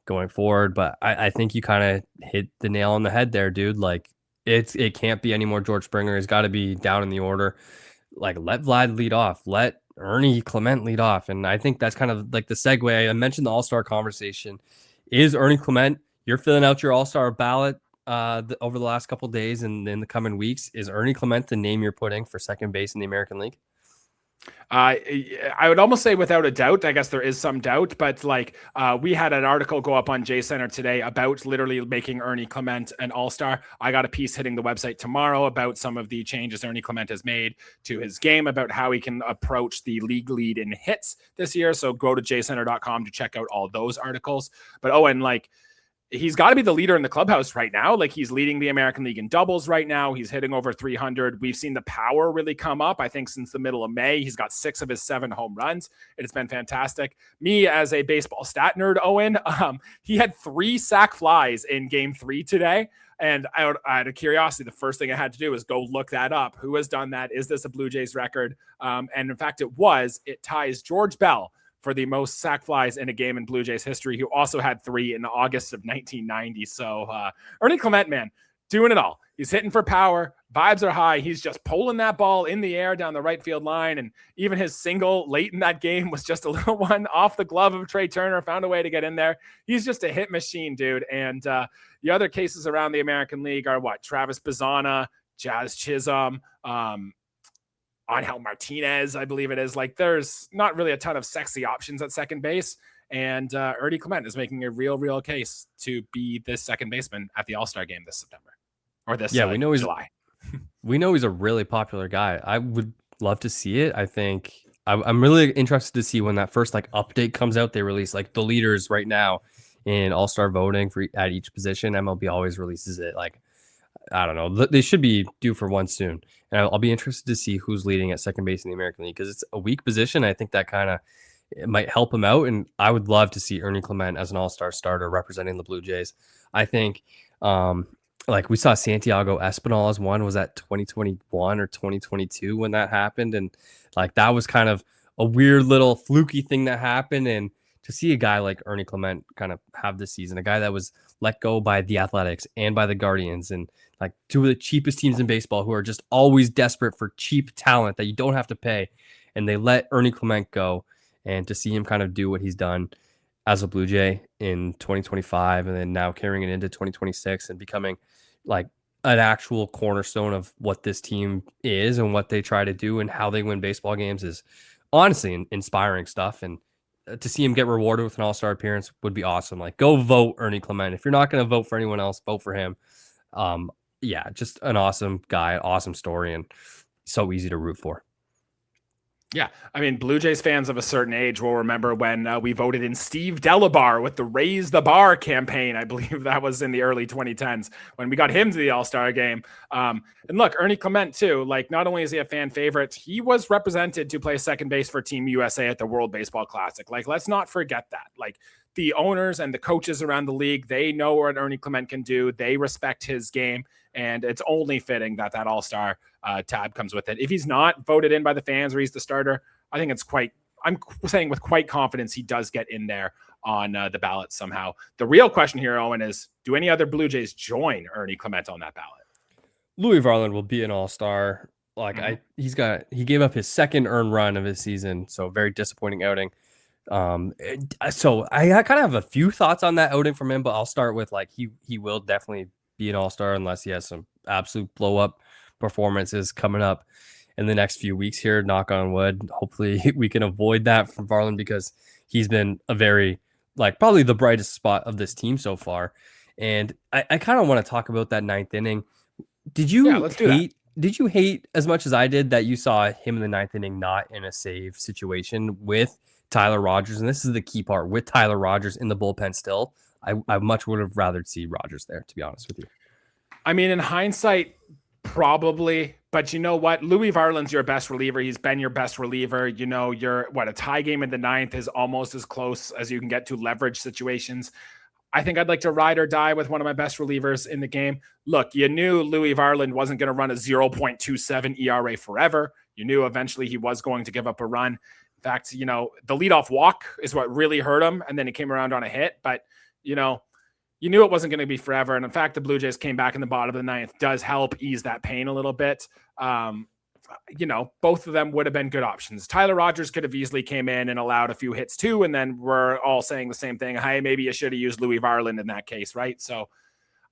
going forward. But I think you kind of hit the nail on the head there, dude. Like it can't be any more George Springer. He's got to be down in the order. Like let Vlad lead off. Let Ernie Clement lead off. And I think that's kind of like the segue. I mentioned the all-star conversation. Is Ernie Clement, you're filling out your all-star ballot over the last couple of days and in the coming weeks. Is Ernie Clement the name you're putting for second base in the American League? I would almost say without a doubt. I guess there is some doubt, but like we had an article go up on J Center today about literally making Ernie Clement an all-star. I got a piece hitting the website tomorrow about some of the changes Ernie Clement has made to his game, about how he can approach the league lead in hits this year. So go to jcenter.com to check out all those articles. But Owen, like, he's got to be the leader in the clubhouse right now. Like he's leading the American League in doubles right now. He's hitting over 300. We've seen the power really come up. I think since the middle of May, he's got 6 of his 7 home runs. It's been fantastic. Me as a baseball stat nerd, Owen, he had 3 sac flies in game 3 today. And out of curiosity, the first thing I had to do was go look that up. Who has done that? Is this a Blue Jays record? And in fact, it ties George Bell for the most sac flies in a game in Blue Jays history, who also had 3 in August of 1990. So Ernie Clement, man, doing it all. He's hitting for power. Vibes are high. He's just pulling that ball in the air down the right field line. And even his single late in that game was just a little one off the glove of Trey Turner, found a way to get in there. He's just a hit machine, dude. And the other cases around the American League are what? Travis Bazzana, Jazz Chisholm, Angel Martinez, I believe it is. Like, there's not really a ton of sexy options at second base. And Ernie Clement is making a real case to be this second baseman at the All-Star game this September. Or this we know July. We know he's a really popular guy. I would love to see it. I think I'm really interested to see when that first like update comes out. They release like the leaders right now in All-Star voting at each position. MLB always releases it like, I don't know. They should be due for one soon. And I'll be interested to see who's leading at second base in the American League because it's a weak position. I think that kind of might help him out. And I would love to see Ernie Clement as an all-star starter representing the Blue Jays. I think like we saw Santiago Espinal as one. Was that 2021 or 2022 when that happened? And like that was kind of a weird little fluky thing that happened. And to see a guy like Ernie Clement kind of have this season, a guy that was let go by the Athletics and by the Guardians, and like 2 of the cheapest teams in baseball who are just always desperate for cheap talent that you don't have to pay. And they let Ernie Clement go, and to see him kind of do what he's done as a Blue Jay in 2025 and then now carrying it into 2026 and becoming like an actual cornerstone of what this team is and what they try to do and how they win baseball games is honestly inspiring stuff. And to see him get rewarded with an all-star appearance would be awesome. Like, go vote Ernie Clement. If you're not going to vote for anyone else, vote for him. Yeah, just an awesome guy, awesome story, and so easy to root for. Yeah, I mean, Blue Jays fans of a certain age will remember when we voted in Steve Delabar with the Raise the Bar campaign. I believe that was in the early 2010s when we got him to the All-Star game. And look, Ernie Clement, too, like not only is he a fan favorite, he was represented to play second base for Team USA at the World Baseball Classic. Like, let's not forget that. Like, the owners and the coaches around the league, they know what Ernie Clement can do. They respect his game, and it's only fitting that All-Star tab comes with it. If he's not voted in by the fans or he's the starter, I think I'm saying with quite confidence he does get in there on the ballot somehow. The real question here, Owen, is do any other Blue Jays join Ernie Clement on that ballot? Louis Varland will be an all-star. Like he gave up his second earned run of his season, so very disappointing outing. So I kind of have a few thoughts on that outing from him, but I'll start with like he will definitely be an all-star unless he has some absolute blow up performances coming up. in the next few weeks here, knock on wood. Hopefully we can avoid that from Varland, because he's been a very, probably the brightest spot of this team so far. And I kind of want to talk about that ninth inning. Did you hate as much as I did that you saw him in the ninth inning not in a save situation with Tyler Rogers? And this is the key part, with Tyler Rogers in the bullpen still. I much would have rather see Rogers there, to be honest with you. I mean, in hindsight, probably. But you know what? Louis Varland's your best reliever. He's been your best reliever. You know, a tie game in the ninth is almost as close as you can get to leverage situations. I think I'd like to ride or die with one of my best relievers in the game. Look, you knew Louis Varland wasn't going to run a 0.27 ERA forever. You knew eventually he was going to give up a run. In fact, you know, the leadoff walk is what really hurt him, and then he came around on a hit. But, you know, you knew it wasn't going to be forever. And in fact, the Blue Jays came back in the bottom of the ninth does help ease that pain a little bit. You know, both of them would have been good options. Tyler Rogers could have easily came in and allowed a few hits too, and then we're all saying the same thing. Hey, maybe you should have used Louis Varland in that case, right? So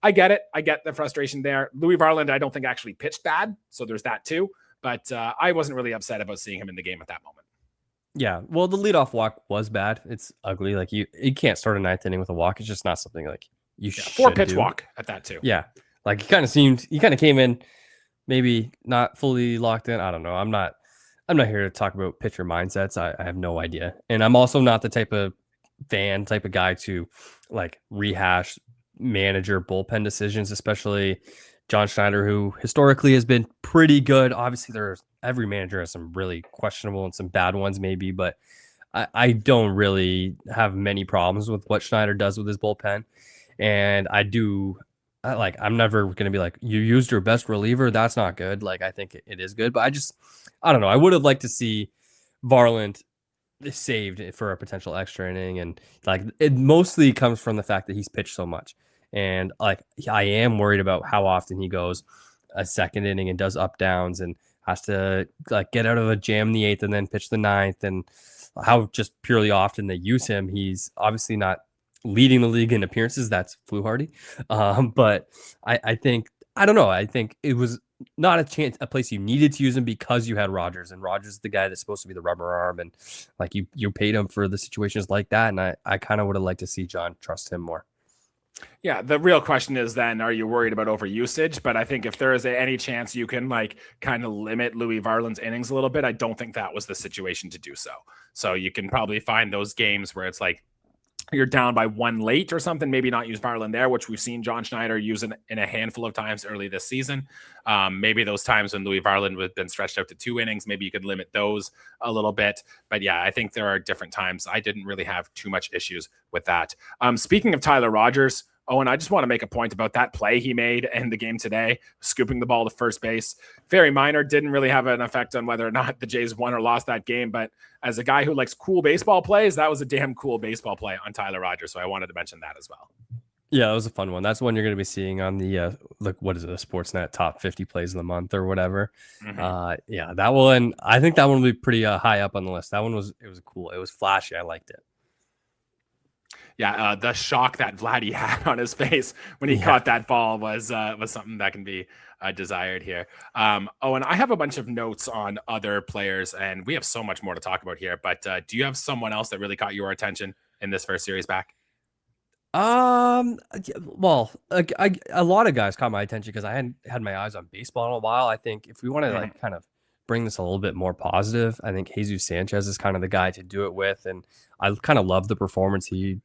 I get it. I get the frustration there. Louis Varland, I don't think actually pitched bad, so there's that too. But I wasn't really upset about seeing him in the game at that moment. Yeah, well, the leadoff walk was bad. It's ugly. Like you can't start a ninth inning with a walk. It's just not something like you should 4-pitch do. walk at that too. Yeah, like he kind of came in maybe not fully locked in. I don't know. I'm not here to talk about pitcher mindsets. I have no idea. And I'm also not the type of guy to like rehash manager bullpen decisions, especially John Schneider, who historically has been pretty good. Obviously, every manager has some really questionable and some bad ones maybe, but I don't really have many problems with what Schneider does with his bullpen. And I'm never going to be like, you used your best reliever. That's not good. Like, I think it is good, but I don't know. I would have liked to see Varland saved for a potential extra inning. And like, it mostly comes from the fact that he's pitched so much. And like, I am worried about how often he goes a second inning and does up downs and has to like get out of a jam in the eighth and then pitch the ninth, and how just purely often they use him. He's obviously not leading the league in appearances. That's foolhardy. But I think, I don't know. I think it was not a place you needed to use him because you had Rogers, and Rogers is the guy that's supposed to be the rubber arm. And like you paid him for the situations like that. And I kind of would have liked to see John trust him more. Yeah, the real question is then, are you worried about overusage? But I think if there is any chance you can like kind of limit Louis Varland's innings a little bit, I don't think that was the situation to do so. So you can probably find those games where it's like you're down by one late or something, maybe not use Varland there, which we've seen John Schneider use in a handful of times early this season. Maybe those times when Louis Varland would have been stretched out to 2 innings, maybe you could limit those a little bit. But yeah, I think there are different times. I didn't really have too much issues with that. Speaking of Tyler Rogers, Owen, I just want to make a point about that play he made in the game today, scooping the ball to first base. Very minor, didn't really have an effect on whether or not the Jays won or lost that game. But as a guy who likes cool baseball plays, that was a damn cool baseball play on Tyler Rogers. So I wanted to mention that as well. Yeah, that was a fun one. That's one you're going to be seeing on the what is it, the Sportsnet top 50 plays of the month or whatever. Mm-hmm. Yeah, that one. I think that one will be pretty high up on the list. That one was cool. It was flashy. I liked it. Yeah, the shock that Vladdy had on his face when he caught that ball was something that can be desired here. And I have a bunch of notes on other players, and we have so much more to talk about here. But do you have someone else that really caught your attention in this first series back? Well, a lot of guys caught my attention because I hadn't had my eyes on baseball in a while. I think if we want to like kind of bring this a little bit more positive, I think Jesús Sánchez is kind of the guy to do it with. And I kind of love the performance he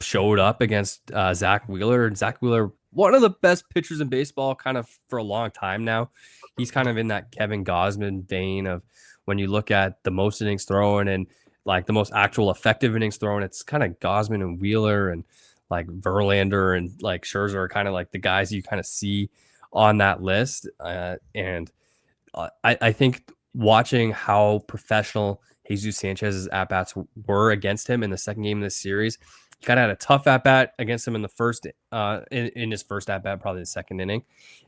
showed up against Zack Wheeler. And Zack Wheeler, one of the best pitchers in baseball kind of for a long time now. He's kind of in that Kevin Gausman vein of when you look at the most innings thrown and like the most actual effective innings thrown, it's kind of Gausman and Wheeler and like Verlander and like Scherzer are kind of like the guys you kind of see on that list. I think watching how professional Jesús Sanchez's at-bats were against him in the second game of this series, he kind of had a tough at-bat against him in the first, in his first at-bat, probably the second inning.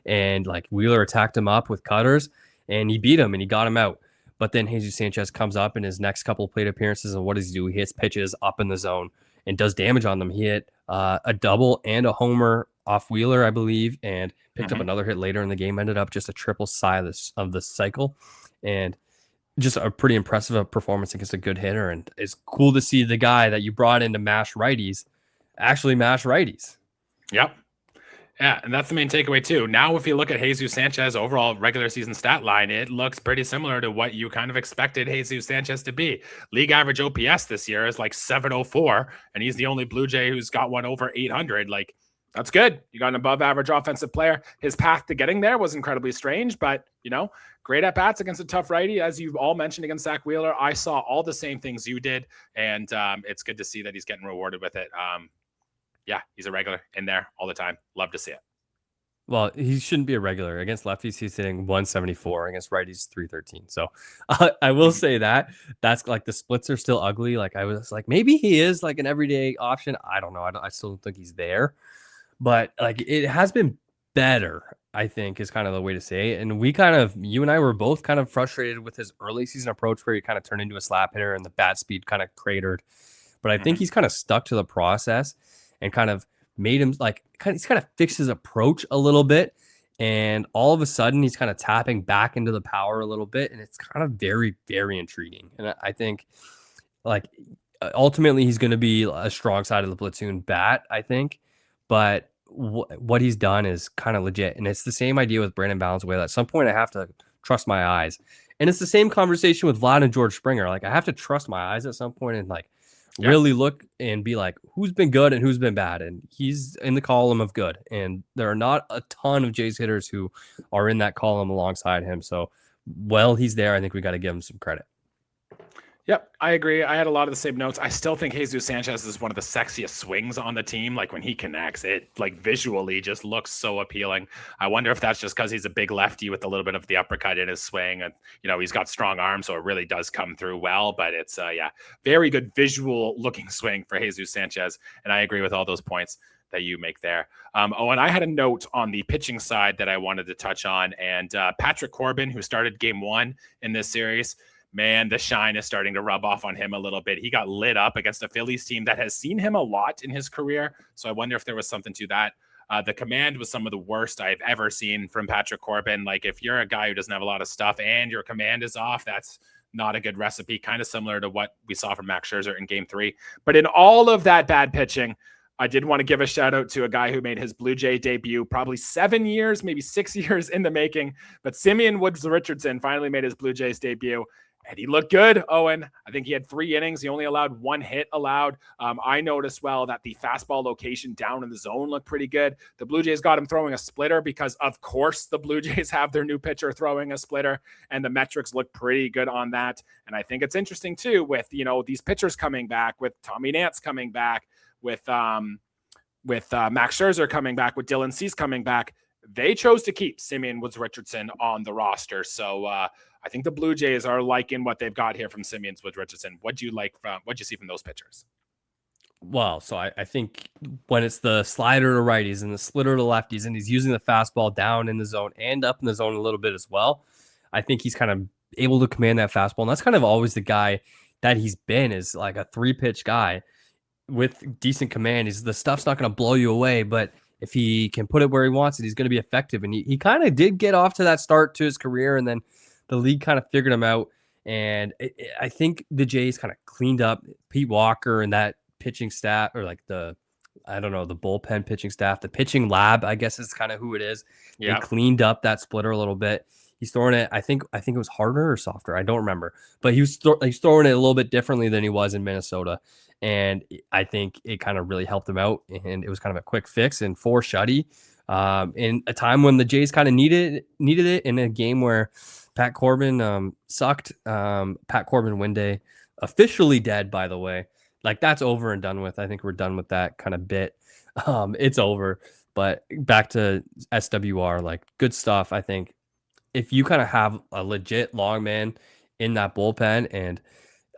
And like Wheeler attacked him up with cutters and he beat him and he got him out. But then Jesús Sánchez comes up in his next couple of plate appearances, and what does he do? He hits pitches up in the zone and does damage on them. He hit a double and a homer off Wheeler, I believe, and picked up another hit later in the game. Ended up just a triple side of the cycle, and just a pretty impressive performance against a good hitter. And it's cool to see the guy that you brought in to mash righties actually mash righties. Yep. Yeah, and that's the main takeaway too. Now, if you look at Jesús Sánchez overall regular season stat line, it looks pretty similar to what you kind of expected Jesús Sánchez to be. League average OPS this year is like 704, and he's the only Blue Jay who's got one over 800. Like, that's good. You got an above average offensive player. His path to getting there was incredibly strange, but, you know, great at bats against a tough righty. As you all mentioned against Zack Wheeler, I saw all the same things you did, and it's good to see that he's getting rewarded with it. Yeah, he's a regular in there all the time. Love to see it. Well, he shouldn't be a regular. Against lefties, he's hitting 174. Against righties, 313. So I will say that's like the splits are still ugly. Like I was like, maybe he is like an everyday option. I don't know. I still don't think he's there. But like it has been better, I think, is kind of the way to say it. And you and I were both kind of frustrated with his early season approach where he kind of turned into a slap hitter and the bat speed kind of cratered. But I think he's kind of stuck to the process and kind of made him he's kind of fixed his approach a little bit. And all of a sudden he's kind of tapping back into the power a little bit. And it's kind of very, very intriguing. And I think like ultimately he's going to be a strong side of the platoon bat, I think. But what he's done is kind of legit. And it's the same idea with Brandon Valenzuela. At some point I have to trust my eyes. And it's the same conversation with Vlad and George Springer. Like I have to trust my eyes at some point and like really look and be like, who's been good and who's been bad. And he's in the column of good. And there are not a ton of Jays hitters who are in that column alongside him. So while he's there, I think we got to give him some credit. Yep, I agree. I had a lot of the same notes. I still think Jesús Sánchez is one of the sexiest swings on the team. Like when he connects, it like visually just looks so appealing. I wonder if that's just because he's a big lefty with a little bit of the uppercut in his swing, and you know he's got strong arms, so it really does come through well. But it's very good visual looking swing for Jesús Sánchez, and I agree with all those points that you make there. And I had a note on the pitching side that I wanted to touch on, and Patrick Corbin, who started game 1 in this series. Man, the shine is starting to rub off on him a little bit. He got lit up against a Phillies team that has seen him a lot in his career. So I wonder if there was something to that. The command was some of the worst I've ever seen from Patrick Corbin. Like if you're a guy who doesn't have a lot of stuff and your command is off, that's not a good recipe. Kind of similar to what we saw from Max Scherzer in game 3. But in all of that bad pitching, I did want to give a shout out to a guy who made his Blue Jay debut probably 7 years, maybe 6 years in the making. But Simeon Woods Richardson finally made his Blue Jays debut. And he looked good, Owen. I think he had 3 innings. He only allowed 1 hit allowed. I noticed well that the fastball location down in the zone looked pretty good. The Blue Jays got him throwing a splitter because, of course, the Blue Jays have their new pitcher throwing a splitter, and the metrics look pretty good on that. And I think it's interesting, too, with, you know, these pitchers coming back, with Tommy Nance coming back, with Max Scherzer coming back, with Dylan Cease coming back. They chose to keep Simeon Woods Richardson on the roster. So, I think the Blue Jays are liking what they've got here from Simeon Woods Richardson. What'd you see from those pitchers? Well, so I think when it's the slider to righties and the splitter to lefties, and he's using the fastball down in the zone and up in the zone a little bit as well, I think he's kind of able to command that fastball. And that's kind of always the guy that he's been, is like a 3-pitch guy with decent command. The stuff's not going to blow you away, but if he can put it where he wants it, he's going to be effective. And he kind of did get off to that start to his career, and then the league kind of figured him out. And I think the Jays kind of cleaned up Pete Walker and that pitching staff, or like the bullpen pitching staff, the pitching lab, I guess is kind of who it is. Yeah. They cleaned up that splitter a little bit. He's throwing it, I think it was harder or softer. I don't remember, but he's throwing it a little bit differently than he was in Minnesota. And I think it kind of really helped him out. And it was kind of a quick fix and 4 shutty in a time when the Jays kind of needed it, in a game where Pat Corbin sucked. Pat Corbin win day officially dead, by the way. Like that's over and done with. I think we're done with that kind of bit. It's over. But back to SWR, like good stuff. I think if you kind of have a legit long man in that bullpen, and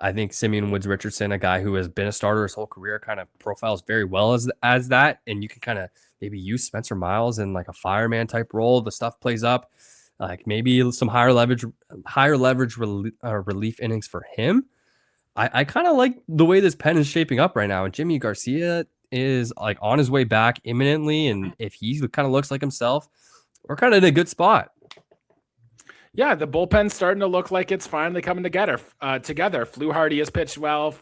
I think Simeon Woods Richardson, a guy who has been a starter his whole career, kind of profiles very well as that. And you can kind of maybe use Spencer Miles in like a fireman type role. The stuff plays up. Like maybe some higher leverage relief innings for him. I kind of like the way this pen is shaping up right now. And Jimmy Garcia is like on his way back imminently, and if he kind of looks like himself, we're kind of in a good spot. Yeah, the bullpen's starting to look like it's finally coming together. Fluharty has pitched well.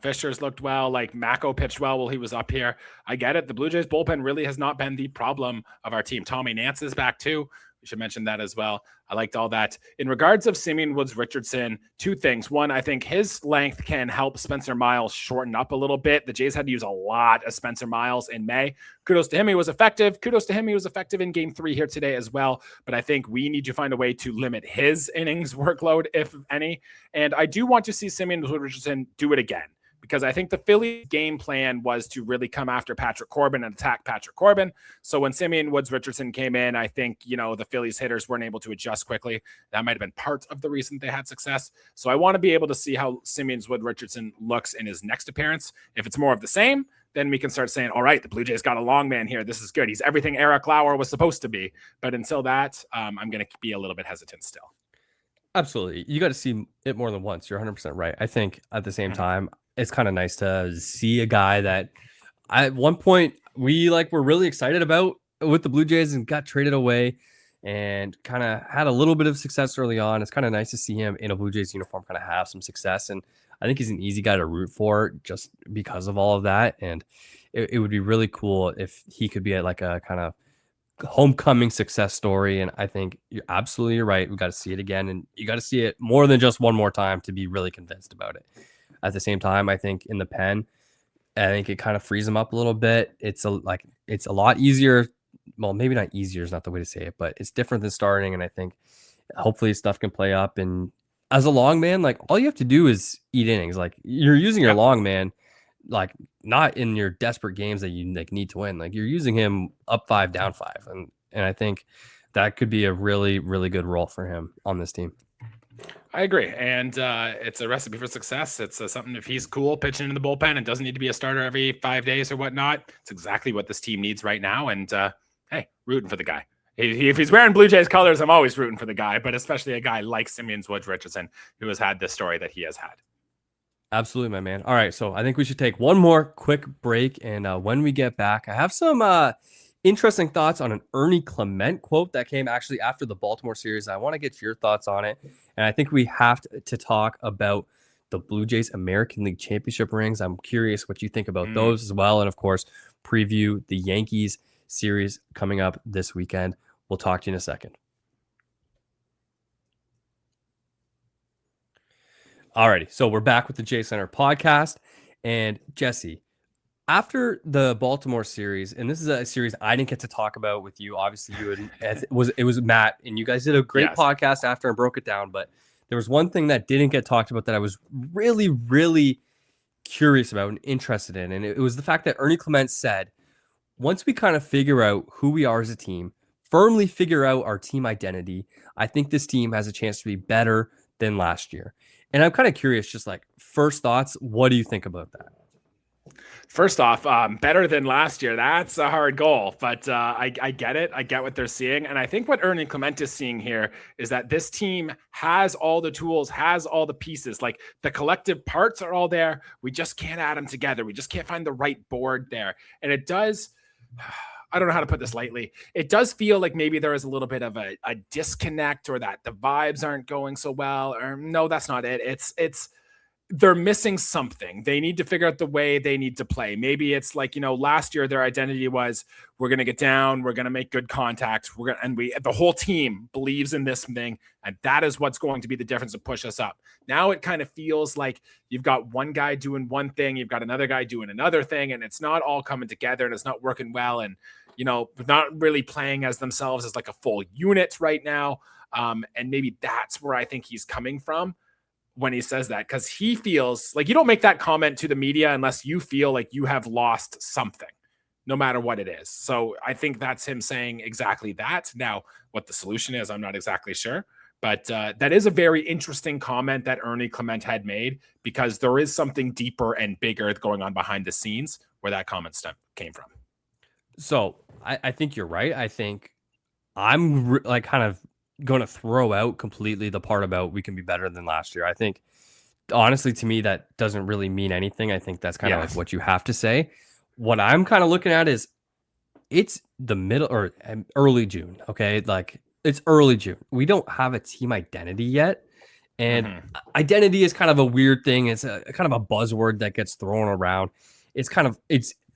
Fisher's looked well. Like Mako pitched well while he was up here. I get it. The Blue Jays bullpen really has not been the problem of our team. Tommy Nance is back too. We should mention that as well. I liked all that. In regards of Simeon Woods Richardson, two things. One, I think his length can help Spencer Miles shorten up a little bit. The Jays had to use a lot of Spencer Miles in May. Kudos to him. He was effective. Kudos to him. He was effective in game 3 here today as well. But I think we need to find a way to limit his innings workload, if any. And I do want to see Simeon Woods Richardson do it again, because I think the Phillies game plan was to really come after Patrick Corbin and attack Patrick Corbin. So when Simeon Woods Richardson came in, I think, the Phillies hitters weren't able to adjust quickly. That might have been part of the reason they had success. So I want to be able to see how Simeon Woods Richardson looks in his next appearance. If it's more of the same, then we can start saying, all right, the Blue Jays got a long man here. This is good. He's everything Eric Lauer was supposed to be. But until that, I'm going to be a little bit hesitant still. Absolutely. You got to see it more than once. You're 100% right. I think at the same time, it's kind of nice to see a guy that at one point we were really excited about with the Blue Jays and got traded away and kind of had a little bit of success early on. It's kind of nice to see him in a Blue Jays uniform kind of have some success. And I think he's an easy guy to root for just because of all of that. And it would be really cool if he could be at a kind of homecoming success story. And I think you're absolutely right. We got to see it again, and you got to see it more than just one more time to be really convinced about it. At the same time, I think in the pen, I think it kind of frees him up a little bit. It's a lot easier. Well, maybe not easier is not the way to say it, but it's different than starting. And I think hopefully stuff can play up. And as a long man, all you have to do is eat innings. You're using your long man, not in your desperate games that you need to win. You're using him up 5, down 5. And I think that could be a really, really good role for him on this team. I agree. And it's a recipe for success. It's something, if he's cool pitching in the bullpen and doesn't need to be a starter every 5 days or whatnot, it's exactly what this team needs right now. And hey, rooting for the guy. If he's wearing Blue Jays colors, I'm always rooting for the guy, but especially a guy like Simeon Woods Richardson, who has had this story that he has had. Absolutely, my man. All right, so I think we should take one more quick break. And when we get back, I have some interesting thoughts on an Ernie Clement quote that came actually after the Baltimore series. I want to get your thoughts on it. And I think we have to talk about the Blue Jays American League Championship rings. I'm curious what you think about those as well. And of course, preview the Yankees series coming up this weekend. We'll talk to you in a second. Alrighty, so we're back with the J Center podcast. And Jesse, after the Baltimore series, and this is a series I didn't get to talk about with you. Obviously, it was Matt, and you guys did a great podcast after and broke it down. But there was one thing that didn't get talked about that I was really, really curious about and interested in, and it was the fact that Ernie Clement said, once we kind of figure out who we are as a team, firmly figure out our team identity, I think this team has a chance to be better than last year. And I'm kind of curious, just first thoughts, what do you think about that? First off, better than last year. That's a hard goal, but I get it. I get what they're seeing. And I think what Ernie Clement is seeing here is that this team has all the tools, has all the pieces. The collective parts are all there. We just can't add them together. We just can't find the right board there. And it does, I don't know how to put this lightly. It does feel like maybe there is a little bit of a disconnect, or that the vibes aren't going so well. Or no, that's not it. It's they're missing something. They need to figure out the way they need to play. Maybe it's last year their identity was, we're going to get down, we're going to make good contact, the whole team believes in this thing, and that is what's going to be the difference to push us up. Now it kind of feels like you've got one guy doing one thing, you've got another guy doing another thing, and it's not all coming together, and it's not working well, and not really playing as themselves as a full unit right now. And maybe that's where I think he's coming from when he says that, because he feels like you don't make that comment to the media unless you feel like you have lost something, no matter what it is. So I think that's him saying exactly that. Now, what the solution is, I'm not exactly sure, but that is a very interesting comment that Ernie Clement had made, because there is something deeper and bigger going on behind the scenes where that comment came from. So I think you're right. I think I'm kind of going to throw out completely the part about we can be better than last year. I think, honestly, to me, that doesn't really mean anything. I think that's kind of what you have to say. what I'm kind of looking at is it's the middle or early June. Okay. Like it's early June. We don't have a team identity yet. And identity is kind of a weird thing. It's a kind of a buzzword that gets thrown around. It's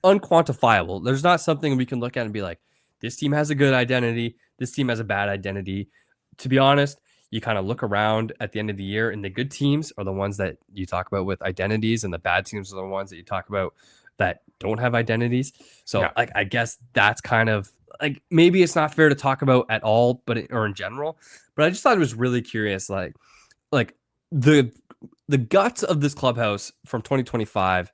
unquantifiable. There's not something we can look at and be like, this team has a good identity. This team has a bad identity. To be honest, you kind of look around at the end of the year, and the good teams are the ones that you talk about with identities, and the bad teams are the ones that you talk about that don't have identities. So I guess that's kind of like, maybe it's not fair to talk about at all, or in general, but I just thought it was really curious. Like the guts of this clubhouse from 2025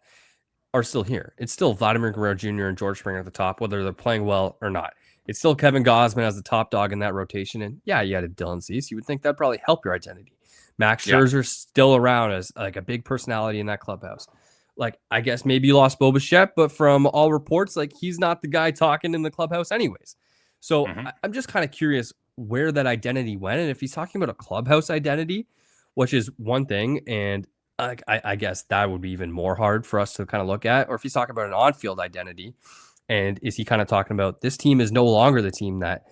are still here. It's still Vladimir Guerrero Jr. and George Springer at the top, whether they're playing well or not. It's still Kevin Gausman as the top dog in that rotation. And yeah, you had a Dylan Cease. You would think that'd probably help your identity. Max Scherzer's still around as like a big personality in that clubhouse. Like, I guess maybe you lost Bo Bichette, but from all reports, like, he's not the guy talking in the clubhouse anyways. So I'm just kind of curious where that identity went. And if he's talking about a clubhouse identity, which is one thing, and I guess that would be even more hard for us to kind of look at, or if he's talking about an on-field identity, and is he kind of talking about this team is no longer the team that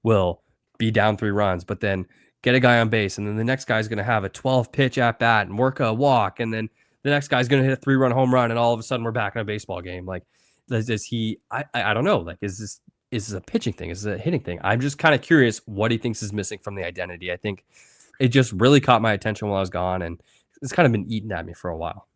will be down 3 runs, but then get a guy on base, and then the next guy's going to have a 12-pitch at bat and work a walk, and then the next guy's going to hit a 3-run home run, and all of a sudden we're back in a baseball game. Like, does he? I don't know. Like, is this a pitching thing? Is this a hitting thing? I'm just kind of curious what he thinks is missing from the identity. I think it just really caught my attention while I was gone, and it's kind of been eating at me for a while.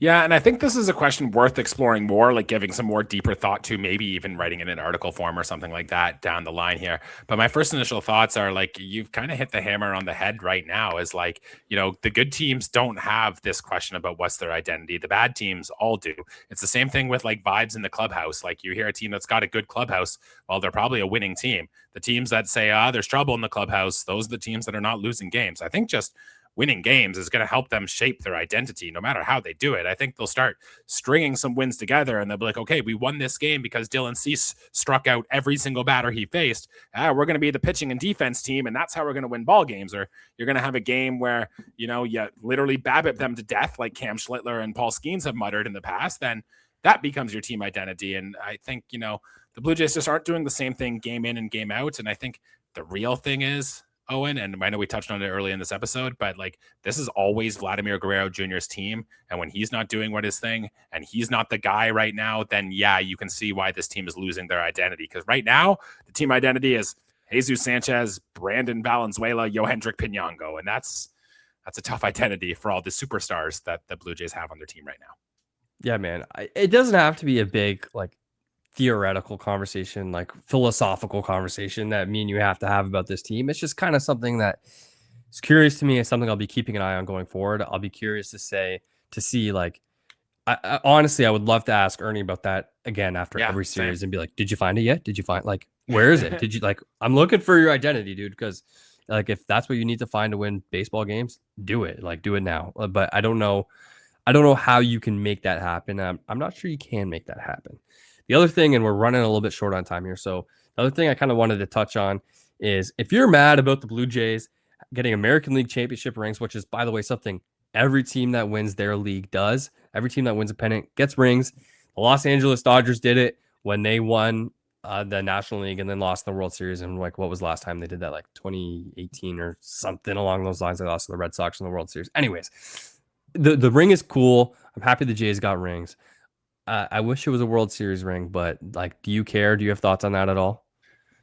Yeah, and I think this is a question worth exploring more, like giving some more deeper thought to, maybe even writing in an article form or something like that down the line here. But my first initial thoughts are like, you've kind of hit the hammer on the head right now, is like, the good teams don't have this question about what's their identity. The bad teams all do. It's the same thing with like vibes in the clubhouse. Like, you hear a team that's got a good clubhouse, well, they're probably a winning team. The teams that say, there's trouble in the clubhouse, those are the teams that are not losing games. I think just winning games is going to help them shape their identity no matter how they do it. I think they'll start stringing some wins together, and they'll be like, okay, we won this game because Dylan Cease struck out every single batter he faced. We're going to be the pitching and defense team, and that's how we're going to win ball games. Or you're going to have a game where, you literally BABIP them to death like Cam Schlittler and Paul Skeens have muttered in the past. Then that becomes your team identity. And I think, the Blue Jays just aren't doing the same thing game in and game out. And I think the real thing is, Owen, and I know we touched on it early in this episode, but like, this is always Vladimir Guerrero Jr.'s team. And when he's not doing what his thing and he's not the guy right now, then yeah, you can see why this team is losing their identity. Because right now, the team identity is Jesús Sánchez, Brandon Valenzuela, Yohendrick Pinango. And that's a tough identity for all the superstars that the Blue Jays have on their team right now. Yeah, man. It doesn't have to be a big, like, theoretical conversation, like philosophical conversation that me and you have to have about this team. It's just kind of something that is curious to me. It's something I'll be keeping an eye on going forward. I'll be curious to see like, I honestly, I would love to ask Ernie about that again after every series and be like, did you find it yet? Did you find, like, where is it? Did you, like, I'm looking for your identity, dude. Because like, if that's what you need to find to win baseball games, do it. Like, do it now. But I don't know how you can make that happen. I'm not sure you can make that happen. The other thing, and we're running a little bit short on time here, so the other thing I kind of wanted to touch on is if you're mad about the Blue Jays getting American League Championship rings, which is, by the way, something every team that wins their league does. Every team that wins a pennant gets rings. The Los Angeles Dodgers did it when they won the National League and then lost the World Series. And like, what was last time they did that? Like 2018 or something along those lines. They lost to the Red Sox in the World Series. Anyways, the ring is cool. I'm happy the Jays got rings. I wish it was a World Series ring, but like, do you care? Do you have thoughts on that at all?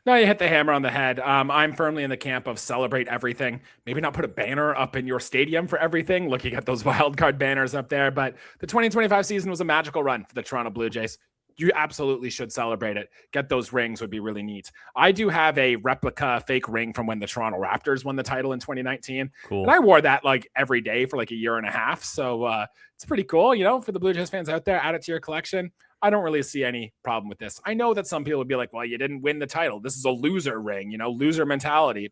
No, you hit the hammer on the head. I'm firmly in the camp of celebrate everything. Maybe not put a banner up in your stadium for everything, looking at those wild card banners up there. But the 2025 season was a magical run for the Toronto Blue Jays. You absolutely should celebrate it. Get those rings would be really neat. I do have a replica fake ring from when the Toronto Raptors won the title in 2019. Cool. And I wore that like every day for like a year and a half. So it's pretty cool, for the Blue Jays fans out there, add it to your collection. I don't really see any problem with this. I know that some people would be like, well, you didn't win the title. This is a loser ring, loser mentality.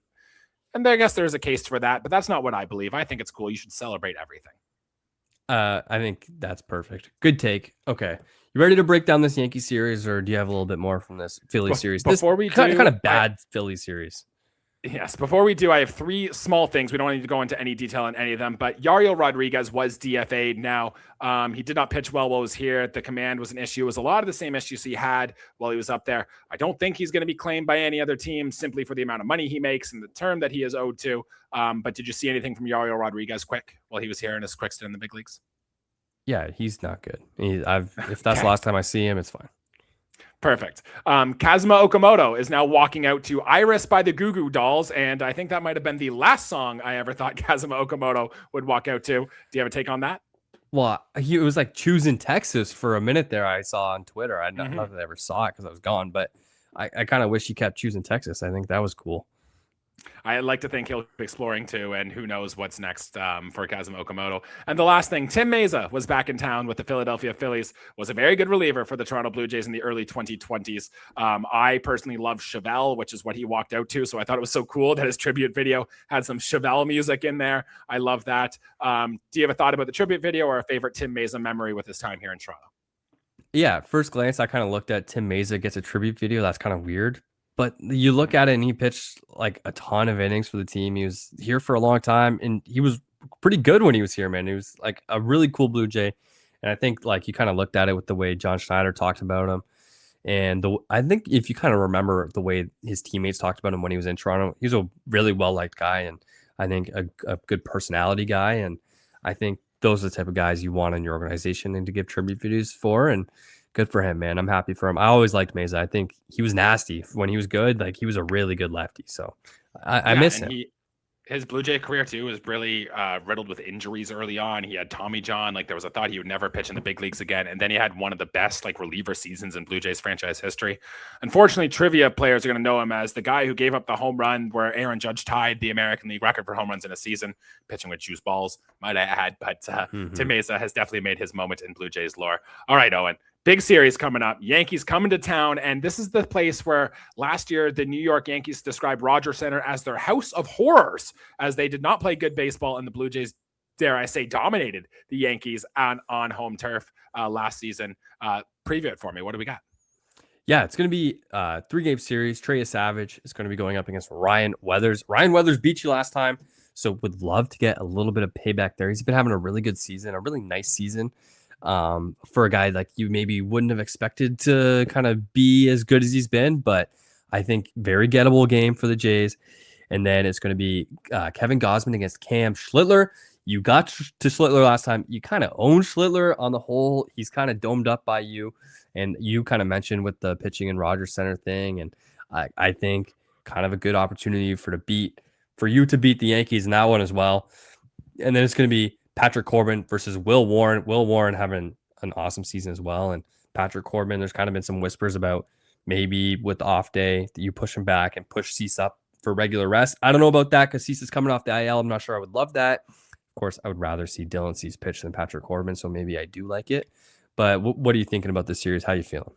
And I guess there's a case for that, but that's not what I believe. I think it's cool. You should celebrate everything. I think that's perfect. Good take. Okay. You ready to break down this Yankee series, or do you have a little bit more from this Philly series? Before we kind of bad Philly series. Yes. Before we do, I have three small things. We don't need to go into any detail on any of them, but Yariel Rodriguez was DFA'd. Now, he did not pitch well while he was here. The command was an issue. It was a lot of the same issues he had while he was up there. I don't think he's going to be claimed by any other team simply for the amount of money he makes and the term that he is owed to. But did you see anything from Yariel Rodriguez quick while he was here in his quick stint in the big leagues? Yeah, he's not good. If that's the Okay. last time I see him, it's fine. Perfect. Kazuma Okamoto is now walking out to Iris by the Goo Goo Dolls, and I think that might have been the last song I ever thought Kazuma Okamoto would walk out to. Do you have a take on that? Well, it was like choosing Texas for a minute there. I saw on Twitter. Not Mm-hmm. that I ever saw it because I was gone, but I kind of wish he kept choosing Texas. I think that was cool. I like to think he'll be exploring too, and who knows what's next for Kazuma Okamoto. And the last thing, Tim Meza was back in town with the Philadelphia Phillies, was a very good reliever for the Toronto Blue Jays in the early 2020s. I personally love Chevelle, which is what he walked out to, so I thought it was so cool that his tribute video had some Chevelle music in there. I love that. Do you have a thought about the tribute video or a favorite Tim Meza memory with his time here in Toronto? Yeah, at first glance, I kind of looked at Tim Meza gets a tribute video. That's kind of weird. But you look at it and he pitched like a ton of innings for the team. He was here for a long time and he was pretty good when he was here, man. He was like a really cool Blue Jay. And I think like you kind of looked at it with the way John Schneider talked about him. And I think if you kind of remember the way his teammates talked about him when he was in Toronto, he's a really well-liked guy and I think a good personality guy. And I think those are the type of guys you want in your organization and to give tribute videos for. And good for him, man. I'm happy for him. I always liked Meza. I think he was nasty when he was good. Like he was a really good lefty. So I Yeah, miss and him. his Blue Jay career too was really riddled with injuries early on. He had Tommy John. Like there was a thought he would never pitch in the big leagues again, and then he had one of the best like reliever seasons in Blue Jays franchise history. Unfortunately, trivia players are going to know him as the guy who gave up the home run where Aaron Judge tied the American League record for home runs in a season, pitching with juice balls. Might I add, but Tim Meza has definitely made his moment in Blue Jays lore. All right, Owen. Big series coming up. Yankees coming to town. And this is the place where last year the New York Yankees described Rogers Center as their house of horrors, as they did not play good baseball and the Blue Jays, dare I say, dominated the Yankees on home turf last season. Preview it for me. What do we got? Yeah, it's going to be a 3-game series. Trey Savage is going to be going up against Ryan Weathers. Ryan Weathers beat you last time, so would love to get a little bit of payback there. He's been having a really good season, a really nice season for a guy like you maybe wouldn't have expected to kind of be as good as he's been, but I think very gettable game for the Jays. And then it's going to be Kevin Gausman against Cam Schlittler. You got to Schlittler last time. You kind of own Schlittler on the whole. He's kind of domed up by you. And you kind of mentioned with the pitching in Rogers Center thing. And I think kind of a good opportunity for you to beat the Yankees in that one as well. And then it's going to be Patrick Corbin versus Will Warren. Will Warren having an awesome season as well. And Patrick Corbin, there's kind of been some whispers about maybe with the off day that you push him back and push Cease up for regular rest. I don't know about that because Cease is coming off the IL. I'm not sure I would love that. Of course, I would rather see Dylan Cease pitch than Patrick Corbin, so maybe I do like it. But what are you thinking about this series? How are you feeling?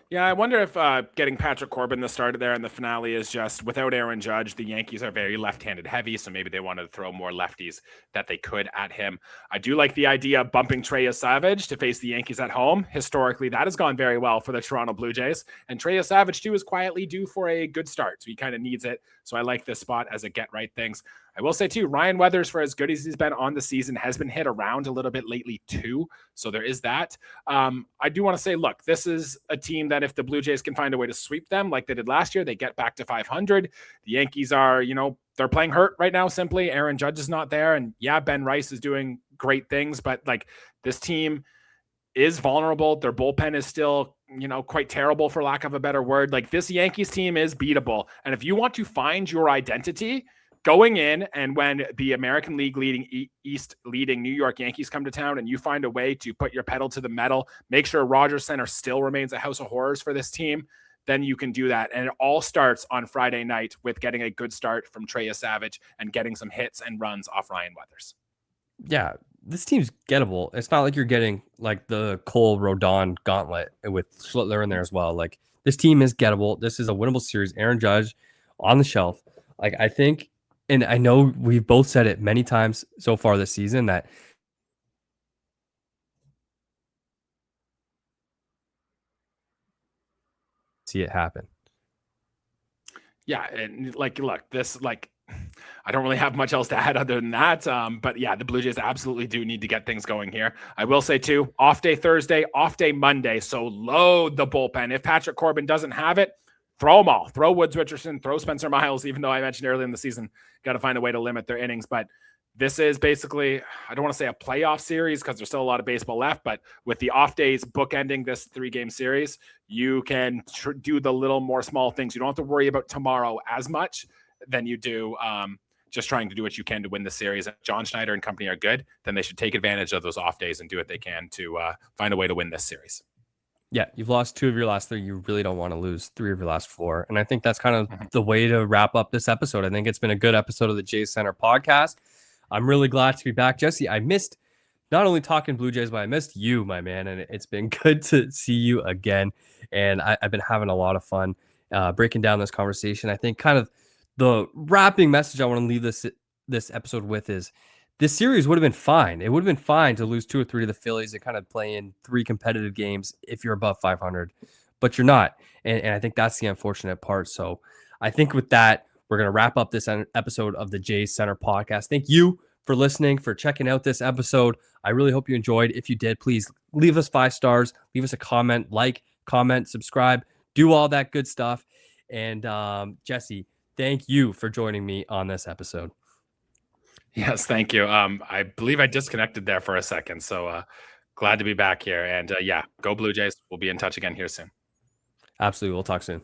Yeah, I wonder if getting Patrick Corbin the start there in the finale is just without Aaron Judge. The Yankees are very left-handed heavy, so maybe they wanted to throw more lefties that they could at him. I do like the idea of bumping Trey Savage to face the Yankees at home. Historically, that has gone very well for the Toronto Blue Jays, and Trey Savage too is quietly due for a good start, so he kind of needs it. So I like this spot as a get right things. I will say too, Ryan Weathers, for as good as he's been on the season, has been hit around a little bit lately too. So there is that. I do want to say, look, this is a team that if the Blue Jays can find a way to sweep them like they did last year, they get back to 500. The Yankees are, they're playing hurt right now simply. Aaron Judge is not there. And yeah, Ben Rice is doing great things, but like this team is vulnerable. Their bullpen is still, quite terrible for lack of a better word. Like this Yankees team is beatable. And if you want to find your identity, going in and when the American League East leading New York Yankees come to town and you find a way to put your pedal to the metal, make sure Rogers Center still remains a house of horrors for this team, then you can do that. And it all starts on Friday night with getting a good start from Trey Savage and getting some hits and runs off Ryan Weathers. Yeah, this team's gettable. It's not like you're getting like the Cole Rodon gauntlet with Schlittler in there as well. Like this team is gettable. This is a winnable series. Aaron Judge on the shelf. Like I think, and I know we've both said it many times so far this season that see it happen. Yeah, and like, look, this like I don't really have much else to add other than that. But yeah, the Blue Jays absolutely do need to get things going here. I will say too, off day Thursday, off day Monday. So load the bullpen. If Patrick Corbin doesn't have it, throw them all. Throw Woods Richardson, throw Spencer Miles, even though I mentioned earlier in the season, got to find a way to limit their innings. But this is basically, I don't want to say a playoff series because there's still a lot of baseball left, but with the off days bookending this 3-game series, you can do the little more small things. You don't have to worry about tomorrow as much than you do just trying to do what you can to win the series. If John Schneider and company are good, then they should take advantage of those off days and do what they can to find a way to win this series. Yeah, you've lost 2 of your last 3. You really don't want to lose 3 of your last 4. And I think that's kind of the way to wrap up this episode. I think it's been a good episode of the Jays Center podcast. I'm really glad to be back. Jesse, I missed not only talking Blue Jays, but I missed you, my man. And it's been good to see you again. And I've been having a lot of fun breaking down this conversation. I think kind of the wrapping message I want to leave this episode with is this series would have been fine. It would have been fine to lose 2 or 3 to the Phillies and kind of play in 3 competitive games if you're above 500, but you're not. And I think that's the unfortunate part. So I think with that, we're going to wrap up this episode of the Jays Center podcast. Thank you for listening, for checking out this episode. I really hope you enjoyed. If you did, please leave us 5 stars, leave us a comment, comment, subscribe, do all that good stuff. And Jesse, thank you for joining me on this episode. Yes, thank you. I believe I disconnected there for a second. So glad to be back here. And yeah, go Blue Jays. We'll be in touch again here soon. Absolutely. We'll talk soon.